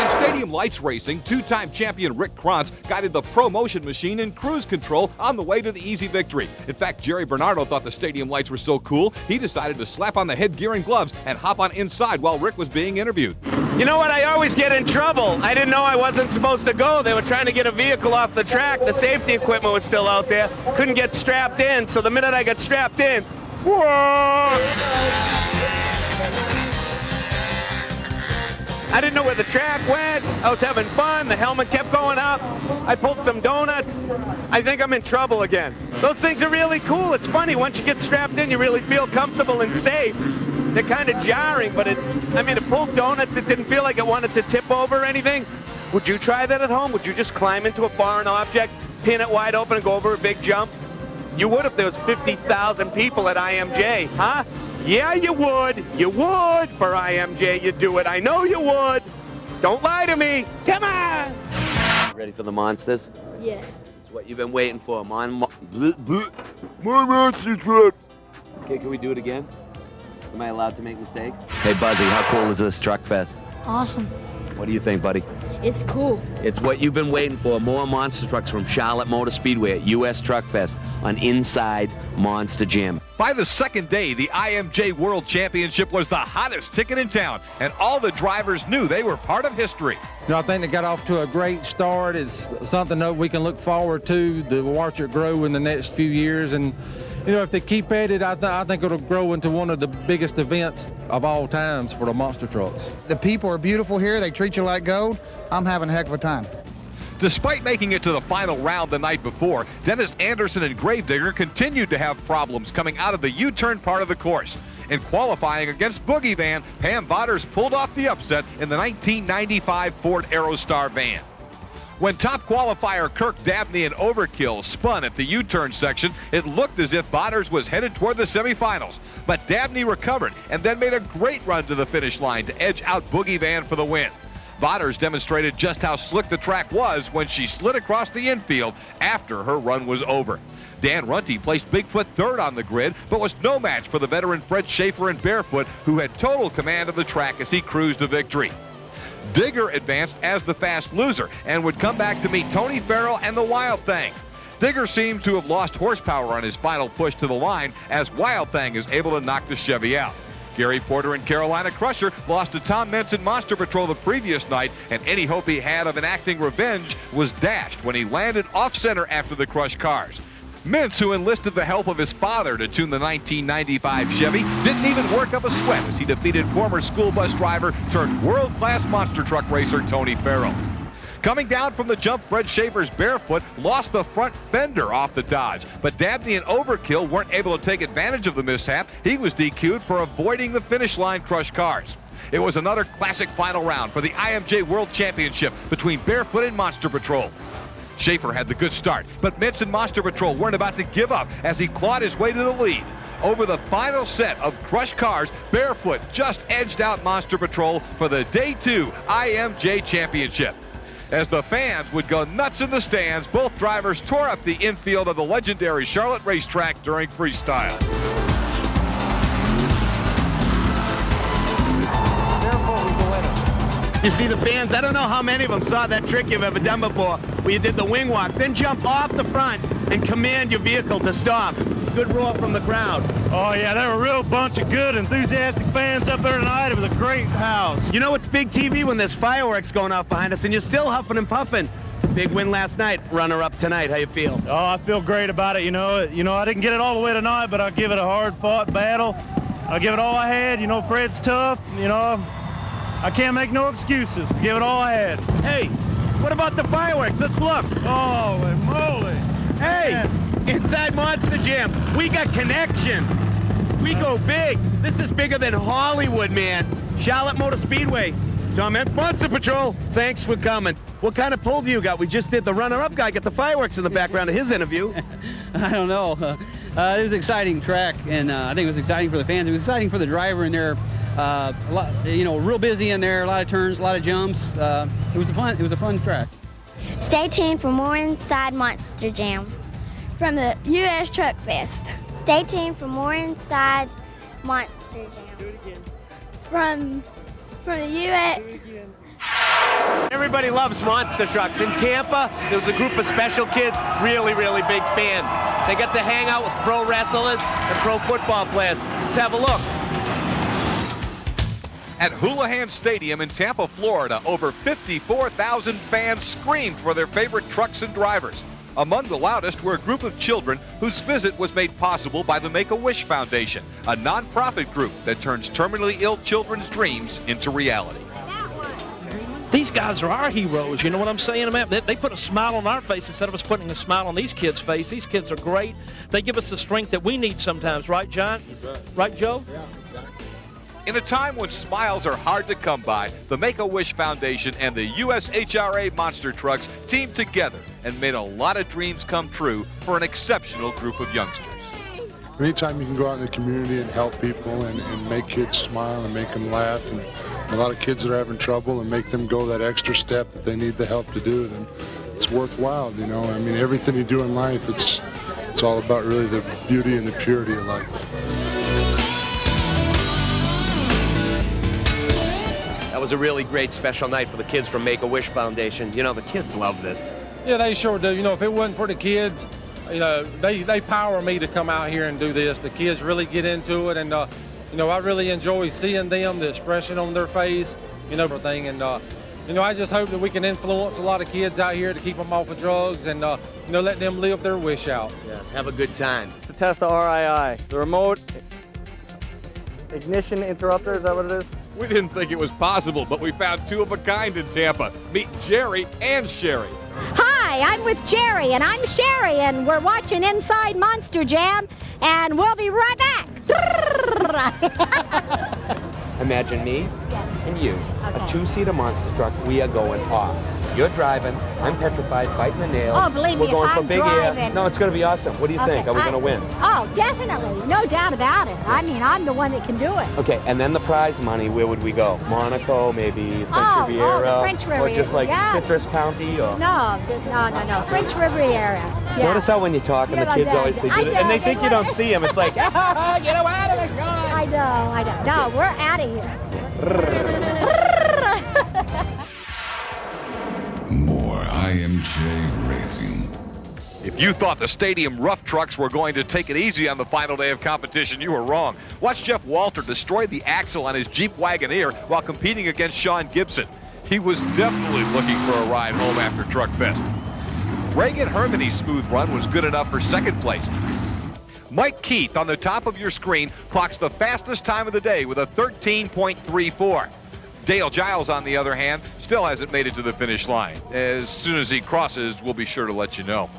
In Stadium Lights Racing, two-time champion Rick Krantz guided the ProMotion machine in cruise control on the way to the easy victory. In fact, Jerry Bernardo thought the stadium lights were so cool, he decided to slap on the headgear and gloves and hop on inside while Rick was being interviewed. You know what? I always get in trouble. I didn't know I wasn't supposed to go. They were trying to get a vehicle off the track. The safety equipment was still out there. Couldn't get strapped in, so the minute I got strapped in, whoa! I didn't know where the track went. I was having fun. The helmet kept going up. I pulled some donuts. I think I'm in trouble again. Those things are really cool. It's funny. Once you get strapped in, you really feel comfortable and safe. They're kind of jarring, but it pulled donuts. It didn't feel like it wanted to tip over or anything. Would you try that at home? Would you just climb into a foreign object, pin it wide open, and go over a big jump? You would if there was 50,000 people at IMJ, huh? Yeah, you would. You would. For IMJ, you'd do it. I know you would. Don't lie to me. Come on. Ready for the monsters? Yes. It's what you've been waiting for. My monster truck. Okay, can we do it again? Am I allowed to make mistakes? Hey, Buzzy, how cool is this Truck Fest? Awesome. What do you think, buddy? It's cool. It's what you've been waiting for. More monster trucks from Charlotte Motor Speedway at US Truck Fest on Inside Monster Jam. By the second day, the IMJ World Championship was the hottest ticket in town, and all the drivers knew they were part of history. You know, I think they got off to a great start. It's something that we can look forward to watch it grow in the next few years. And, you know, if they keep at it, I think it'll grow into one of the biggest events of all times for the monster trucks. The people are beautiful here. They treat you like gold. I'm having a heck of a time. Despite making it to the final round the night before, Dennis Anderson and Gravedigger continued to have problems coming out of the U-turn part of the course. In qualifying against Boogie Van, Pam Vodders pulled off the upset in the 1995 Ford Aerostar van. When top qualifier Kirk Dabney and Overkill spun at the U-turn section, it looked as if Vodders was headed toward the semifinals. But Dabney recovered and then made a great run to the finish line to edge out Boogie Van for the win. Vodders demonstrated just how slick the track was when she slid across the infield after her run was over. Dan Runte placed Bigfoot third on the grid, but was no match for the veteran Fred Schaefer and Barefoot, who had total command of the track as he cruised to victory. Digger advanced as the fast loser and would come back to meet Tony Farrell and the Wild Thing. Digger seemed to have lost horsepower on his final push to the line as Wild Thing is able to knock the Chevy out. Gary Porter and Carolina Crusher lost to Tom Meents in Monster Patrol the previous night, and any hope he had of enacting revenge was dashed when he landed off-center after the crushed cars. Meents, who enlisted the help of his father to tune the 1995 Chevy, didn't even work up a sweat as he defeated former school bus driver turned world-class monster truck racer Tony Farrell. Coming down from the jump, Fred Schaefer's Barefoot lost the front fender off the Dodge, but Dabney and Overkill weren't able to take advantage of the mishap. He was DQ'd for avoiding the finish line crushed cars. It was another classic final round for the IMJ World Championship between Barefoot and Monster Patrol. Schaefer had the good start, but Meents and Monster Patrol weren't about to give up as he clawed his way to the lead. Over the final set of crushed cars, Barefoot just edged out Monster Patrol for the Day 2 IMJ Championship. As the fans would go nuts in the stands, both drivers tore up the infield of the legendary Charlotte racetrack during freestyle. You see the fans, I don't know how many of them saw that trick you've ever done before, where you did the wing walk, then jump off the front and command your vehicle to stop. Good roar from the crowd. Oh yeah, there were a real bunch of good, enthusiastic fans up there tonight. It was a great house. You know it's big TV when there's fireworks going off behind us and you're still huffing and puffing. Big win last night, runner-up tonight. How you feel? Oh, I feel great about it. You know, I didn't get it all the way tonight, but I'll give it a hard-fought battle. I'll give it all I had. You know, Fred's tough. You know, I can't make no excuses. Give it all I had. Hey, what about the fireworks? Let's look. Holy moly. Hey, Inside Monster Jam, we got connection. We go big. This is bigger than Hollywood, man. Charlotte Motor Speedway. Tom at Monster Patrol, thanks for coming. What kind of pull do you got? We just did the runner-up guy get the fireworks in the background of his interview. I don't know. It was an exciting track, and I think it was exciting for the fans. It was exciting for the driver in there. A lot, real busy in there. A lot of turns, a lot of jumps. It was a fun track. Stay tuned for more Inside Monster Jam from the U.S. Truck Fest. Stay tuned for more Inside Monster Jam. Do it again. From the U.S. Everybody loves monster trucks. In Tampa, there was a group of special kids, really, really big fans. They got to hang out with pro wrestlers and pro football players. Let's have a look. At Houlihan Stadium in Tampa, Florida, over 54,000 fans screamed for their favorite trucks and drivers. Among the loudest were a group of children whose visit was made possible by the Make-A-Wish Foundation, a nonprofit group that turns terminally ill children's dreams into reality. These guys are our heroes, you know what I'm saying, man? They put a smile on our face instead of us putting a smile on these kids' face. These kids are great. They give us the strength that we need sometimes, right, John? Right, Joe? Yeah, exactly. In a time when smiles are hard to come by, the Make-A-Wish Foundation and the USHRA Monster Trucks teamed together and made a lot of dreams come true for an exceptional group of youngsters. Anytime you can go out in the community and help people and make kids smile and make them laugh, and a lot of kids that are having trouble, and make them go that extra step that they need the help to do, then it's worthwhile, you know. I mean, everything you do in life, it's all about really the beauty and the purity of life. That was a really great special night for the kids from Make-A-Wish Foundation. You know, the kids love this. Yeah, they sure do. You know, if it wasn't for the kids, you know, they power me to come out here and do this. The kids really get into it, and you know, I really enjoy seeing them, the expression on their face, you know, everything. And you know, I just hope that we can influence a lot of kids out here to keep them off of drugs and you know, let them live their wish out. Yeah, have a good time. It's to test the RII, the remote ignition interrupter. Is that what it is? We didn't think it was possible, but we found two of a kind in Tampa. Meet Jerry and Sherry. Hi, I'm with Jerry, and I'm Sherry, and we're watching Inside Monster Jam, and we'll be right back. Imagine me and you, Okay. a two-seater monster truck. We are going off. You're driving. I'm petrified, biting the nails. Oh, believe me, We're going if for I'm big driving- air. No, it's going to be awesome. What do you think? Are we going to win? Oh, definitely. No doubt about it. I mean, I'm the one that can do it. Okay, and then the prize money, where would we go? Monaco, maybe French Oh, Riviera? the French Or Riviera, just like yeah. Citrus County? Or... No. French Riviera. Yeah. Notice how when you talk and the kids always think I it, and they know, think you don't see them. It's like, get away out of the car. I know. No, we're out of here. More IMJ Racing. If you thought the Stadium Rough Trucks were going to take it easy on the final day of competition, you were wrong. Watch Jeff Walter destroy the axle on his Jeep Wagoneer while competing against Sean Gibson. He was definitely looking for a ride home after Truck Fest. Reagan Hermany's smooth run was good enough for second place. Mike Keith on the top of your screen clocks the fastest time of the day with a 13.34. Dale Giles, on the other hand, still hasn't made it to the finish line. As soon as he crosses, we'll be sure to let you know.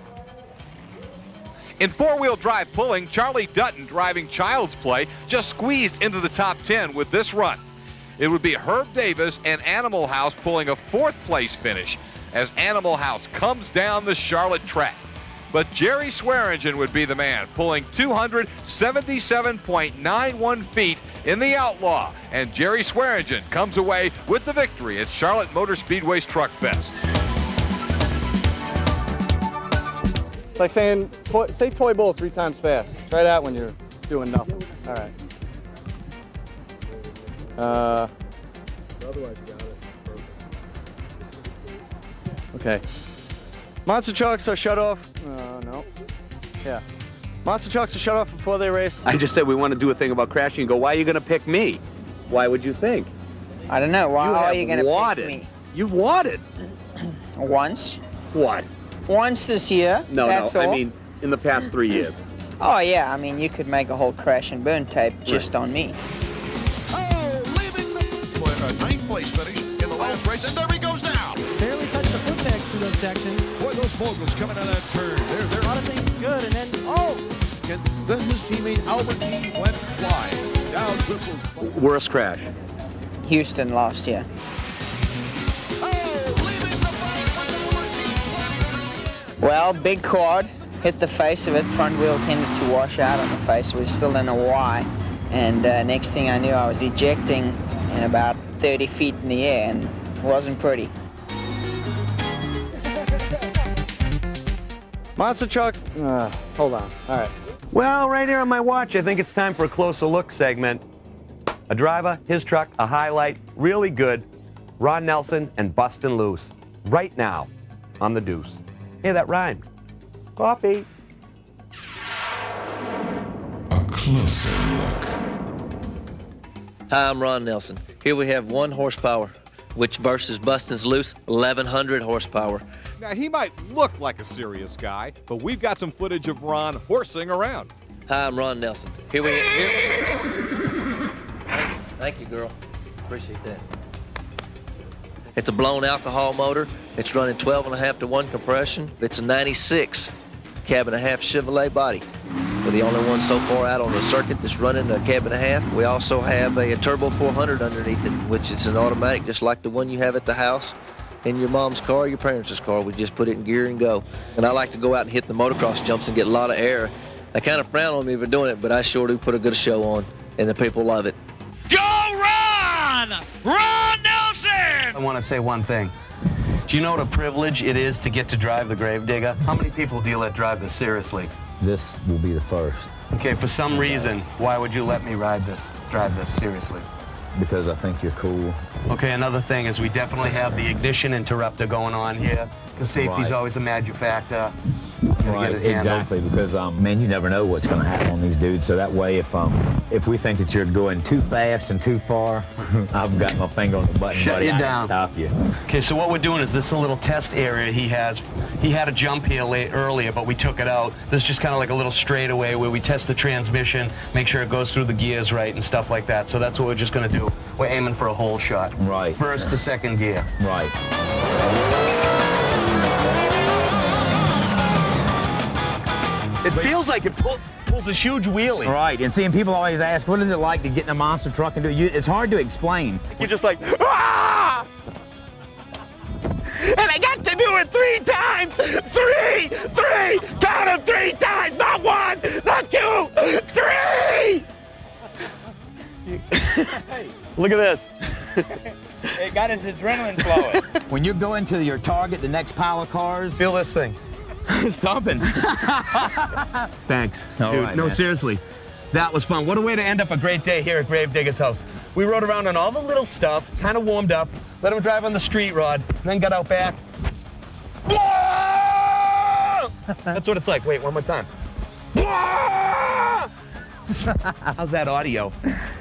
In four-wheel drive pulling, Charlie Dutton, driving Child's Play, just squeezed into the top 10 with this run. It would be Herb Davis and Animal House pulling a fourth-place finish as Animal House comes down the Charlotte track. But Jerry Swearingen would be the man, pulling 277.91 feet in the Outlaw. And Jerry Swearingen comes away with the victory at Charlotte Motor Speedway's Truck Fest. It's like saying, say toy bowl 3 times fast. Try that when you're doing nothing. All right. Otherwise, you got it. Okay. Monster trucks are shut off. No. Yeah. Monster trucks are shut off before they race. I just said we want to do a thing about crashing. You go, why are you going to pick me? Why would you think? I don't know. Why are you going to pick me? You've wadded. Once. What? Once this year. No, that's no. all. I mean, in the past 3 years. Oh, yeah. I mean, you could make a whole crash and burn tape just on me. Ninth place finish in the last race, and there he goes now. Barely touched the foot pegs through those sections. Boy, those moguls coming out of that turn. A lot of things good, and then, Then his teammate Albert G went flying. Dow triples. Worst crash? Houston last year. Well, big quad, hit the face of it, front wheel tended to wash out on the face. We still don't know why. And next thing I knew, I was ejecting in about 30 feet in the air, and it wasn't pretty. Monster trucks. Hold on. All right. Well, right here on my watch, I think it's time for a closer look segment. A driver, his truck, a highlight, really good. Ron Nelson and Bustin' Loose. Right now on the Deuce. Hey, that rhymed. Coffee. A closer look. Hi, I'm Ron Nelson. Here we have 1 horsepower, which versus Bustin's Loose, 1,100 horsepower. Now, he might look like a serious guy, but we've got some footage of Ron horsing around. Hi, I'm Ron Nelson. Here we Thank you, girl. Appreciate that. It's a blown alcohol motor. It's running 12.5 to 1 compression. It's a 96 cab and a half Chevrolet body. We're the only one so far out on the circuit that's running a cab and a half. We also have a Turbo 400 underneath it, which is an automatic just like the one you have at the house. In your mom's car, your parents' car. We just put it in gear and go. And I like to go out and hit the motocross jumps and get a lot of air. They kind of frown on me for doing it, but I sure do put a good show on, and the people love it. Go Ron! Ron Nelson! I want to say one thing. Do you know what a privilege it is to get to drive the Gravedigger? How many people do you let drive this seriously? This will be the first. Okay, for some reason, why would you let me drive this seriously? Because I think you're cool. Okay, another thing is we definitely have the ignition interrupter going on here, because safety's always a major factor. Right, exactly, because man, you never know what's going to happen on these dudes. So that way, if we think that you're going too fast and too far, I've got my finger on the button. Shut buddy. you I down. can stop you. Okay, so what we're doing is this is a little test area he has. He had a jump here earlier, but we took it out. This is just kind of like a little straightaway where we test the transmission, make sure it goes through the gears right and stuff like that. So that's what we're just going to do. We're aiming for a whole shot. Right. First to second gear. Right. It feels like it pulls a huge wheelie. Right, and seeing people always ask, what is it like to get in a monster truck and do it? It's hard to explain. You're just like, ah! And I got to do it 3 times! 3! Count them 3 times! Not 1, not 2, 3! Look at this. It got his adrenaline flowing. When you're going to your target, the next pile of cars. Feel this thing. It's thumping. Thanks, All dude. right, No, man. seriously. That was fun. What a way to end up a great day here at Gravedigger's house. We rode around on all the little stuff, kind of warmed up, let him drive on the street rod, and then got out back. That's what it's like. Wait, one more time. How's that audio?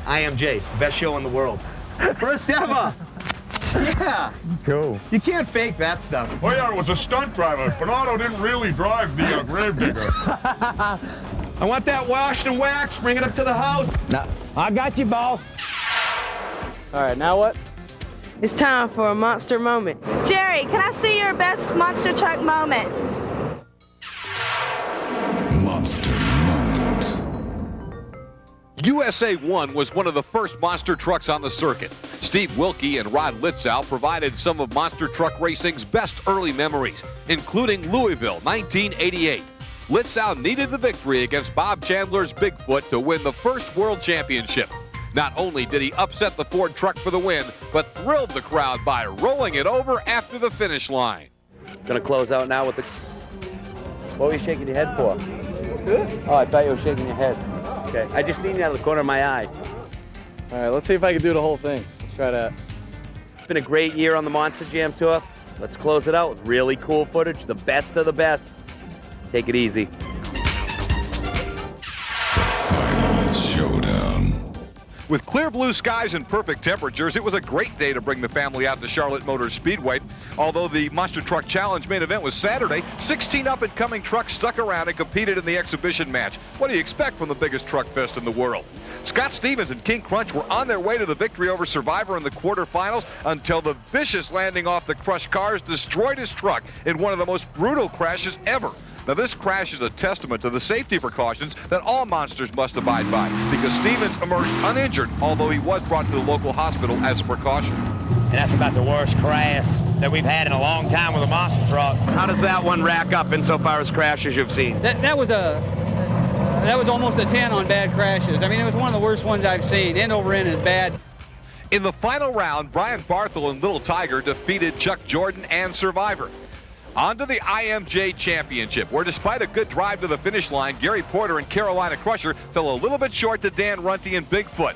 IMJ, best show in the world. First ever. Yeah. Cool. You can't fake that stuff. Oh yeah, it was a stunt driver. Bernardo didn't really drive the Gravedigger. I want that washed and waxed. Bring it up to the house. No, I got you, boss. All right, now what? It's time for a monster moment. Jerry, can I see your best monster truck moment? Monster moment. USA 1 was one of the first monster trucks on the circuit. Steve Wilkie and Rod Litzow provided some of monster truck racing's best early memories, including Louisville 1988. Litzow needed the victory against Bob Chandler's Bigfoot to win the first world championship. Not only did he upset the Ford truck for the win, but thrilled the crowd by rolling it over after the finish line. Gonna close out now with the... What were you shaking your head for? Oh, I thought you were shaking your head. Okay, I just seen you out of the corner of my eye. All right, let's see if I can do the whole thing. Let's try that. It's been a great year on the Monster Jam Tour. Let's close it out with really cool footage, the best of the best. Take it easy. Final showdown. With clear blue skies and perfect temperatures, it was a great day to bring the family out to Charlotte Motor Speedway. Although the Monster Truck Challenge main event was Saturday, 16 up-and-coming trucks stuck around and competed in the exhibition match. What do you expect from the biggest truck fest in the world? Scott Stevens and King Crunch were on their way to the victory over Survivor in the quarterfinals until the vicious landing off the crushed cars destroyed his truck in one of the most brutal crashes ever. Now, this crash is a testament to the safety precautions that all monsters must abide by, because Stevens emerged uninjured, although he was brought to the local hospital as a precaution. And that's about the worst crash that we've had in a long time with a monster truck. How does that one rack up insofar as crashes you've seen? That was almost a 10 on bad crashes. I mean, it was one of the worst ones I've seen. End over end is bad. In the final round, Brian Barthel and Little Tiger defeated Chuck Jordan and Survivor. On to the IMJ Championship, where despite a good drive to the finish line, Gary Porter and Carolina Crusher fell a little bit short to Dan Runte and Bigfoot.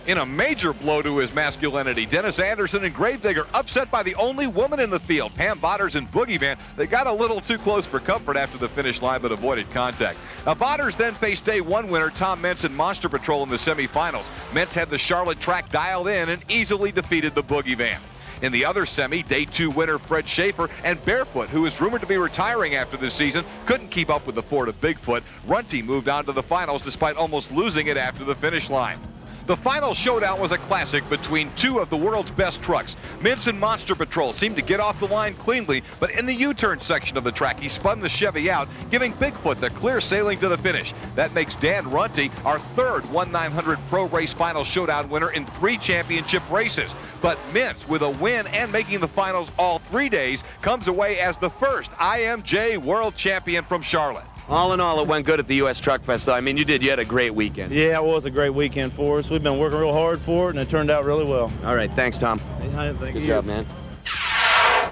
In a major blow to his masculinity, Dennis Anderson and Gravedigger, upset by the only woman in the field, Pam Botters and Boogie Van. They got a little too close for comfort after the finish line, but avoided contact. Now, Botters then faced day one winner Tom Mentz and Monster Patrol in the semifinals. Mentz had the Charlotte track dialed in and easily defeated the Boogie Van. In the other semi, day two winner Fred Schaefer and Barefoot, who is rumored to be retiring after this season, couldn't keep up with the Ford of Bigfoot. Runte moved on to the finals despite almost losing it after the finish line. The final showdown was a classic between two of the world's best trucks. Mentz and Monster Patrol seemed to get off the line cleanly, but in the U-turn section of the track, he spun the Chevy out, giving Bigfoot the clear sailing to the finish. That makes Dan Runte our third 1/900 Pro Race Final Showdown winner in 3 championship races. But Mentz, with a win and making the finals all 3 days, comes away as the first IMJ World Champion from Charlotte. All in all, it went good at the U.S. Truck Fest. So, I mean, you had a great weekend. Yeah, it was a great weekend for us. We've been working real hard for it, and it turned out really well. All right, thanks, Tom. Good job, man.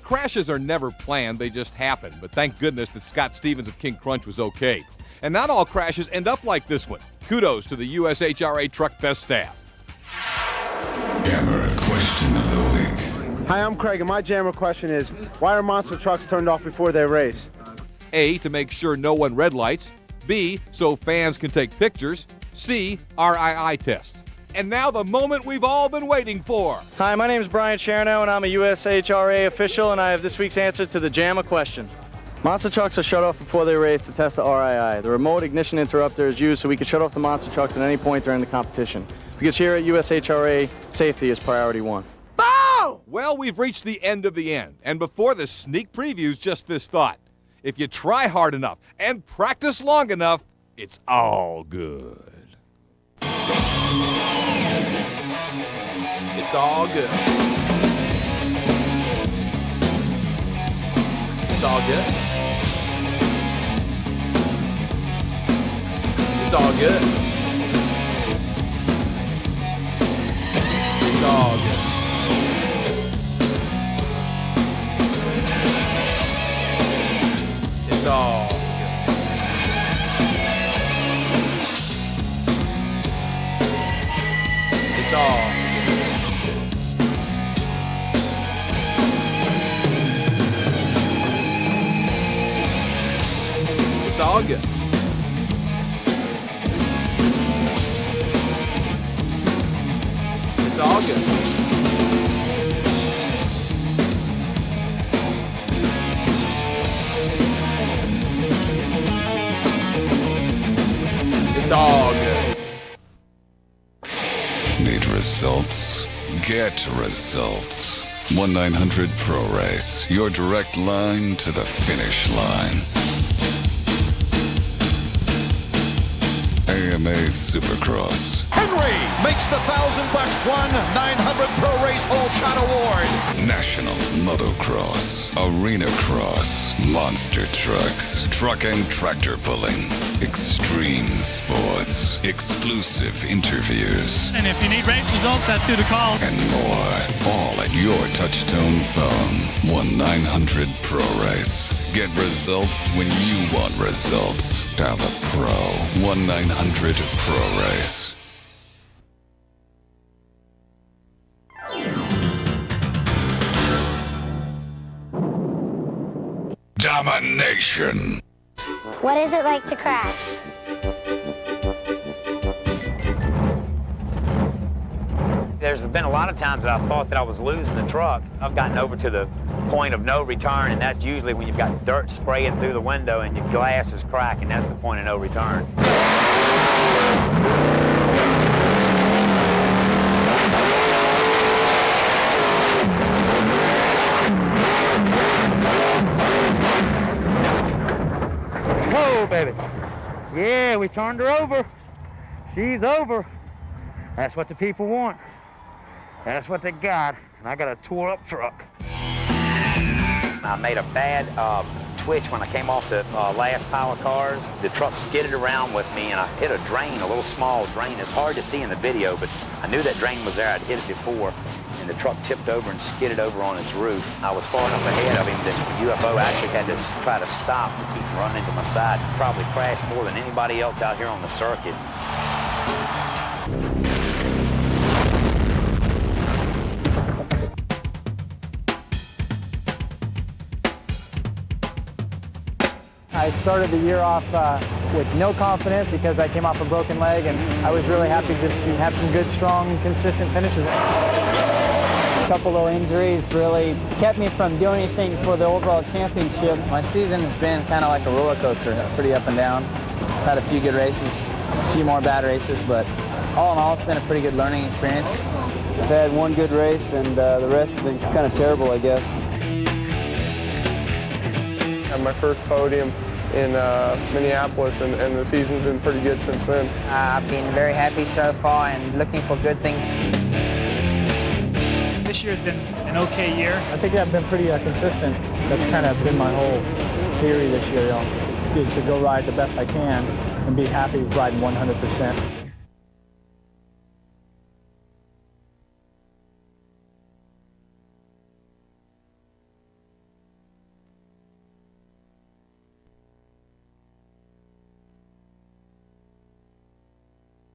Crashes are never planned, they just happen. But thank goodness that Scott Stevens of King Crunch was okay. And not all crashes end up like this one. Kudos to the USHRA Truck Fest staff. Jammer question of the week. Hi, I'm Craig, and my jammer question is, why are monster trucks turned off before they race? A, to make sure no one red lights. B, so fans can take pictures. C, RII test. And now the moment we've all been waiting for. Hi, my name is Brian Chernow, and I'm a USHRA official, and I have this week's answer to the JAMA question. Monster trucks are shut off before they race to test the RII. The remote ignition interrupter is used so we can shut off the monster trucks at any point during the competition. Because here at USHRA, safety is priority one. Bow! Well, we've reached the end of the end. And before the sneak previews, just this thought. If you try hard enough and practice long enough, it's all good. It's all good. It's all good. It's all good. It's all good. It's all good. It's all good. It's all good. It's all good. It's all good. Need results? Get results. 1-900 Pro Race. Your direct line to the finish line. AMA Supercross. Henry makes the $1,000 1-900 Pro Race Whole Shot Award. National Motocross. Arena Cross. Monster Trucks. Truck and tractor pulling. Extreme sports. Exclusive interviews. And if you need race results, that's who to call. And more. All at your touch-tone phone. 1-900 Pro Race. Get results when you want results. Dial the Pro. 1-900 Pro Race. Domination. What is it like to crash? There's been a lot of times that I thought that I was losing the truck. I've gotten over to the point of no return, and that's usually when you've got dirt spraying through the window and your glass is cracking. That's the point of no return. go, baby. Yeah, we turned her over. She's over. That's what the people want. That's what they got. And I got a tore up truck. I made a bad twitch when I came off the last pile of cars. The truck skidded around with me and I hit a drain, a little small drain. It's hard to see in the video, but I knew that drain was there. I'd hit it before. And the truck tipped over and skidded over on its roof. I was far enough ahead of him that the UFO actually had to try to stop and keep running to my side. Probably crashed more than anybody else out here on the circuit. I started the year off with no confidence because I came off a broken leg, and I was really happy just to have some good, strong, consistent finishes. A couple of injuries really kept me from doing anything for the overall championship. My season has been kind of like a roller coaster, pretty up and down. Had a few good races, a few more bad races, but all in all, it's been a pretty good learning experience. I've had one good race, and the rest have been kind of terrible, I guess. Had my first podium in Minneapolis, and the season's been pretty good since then. I've been very happy so far and looking for good things. This year's been an okay year. I think I've been pretty consistent. That's kind of been my whole theory this year, is to go ride the best I can and be happy with riding 100%.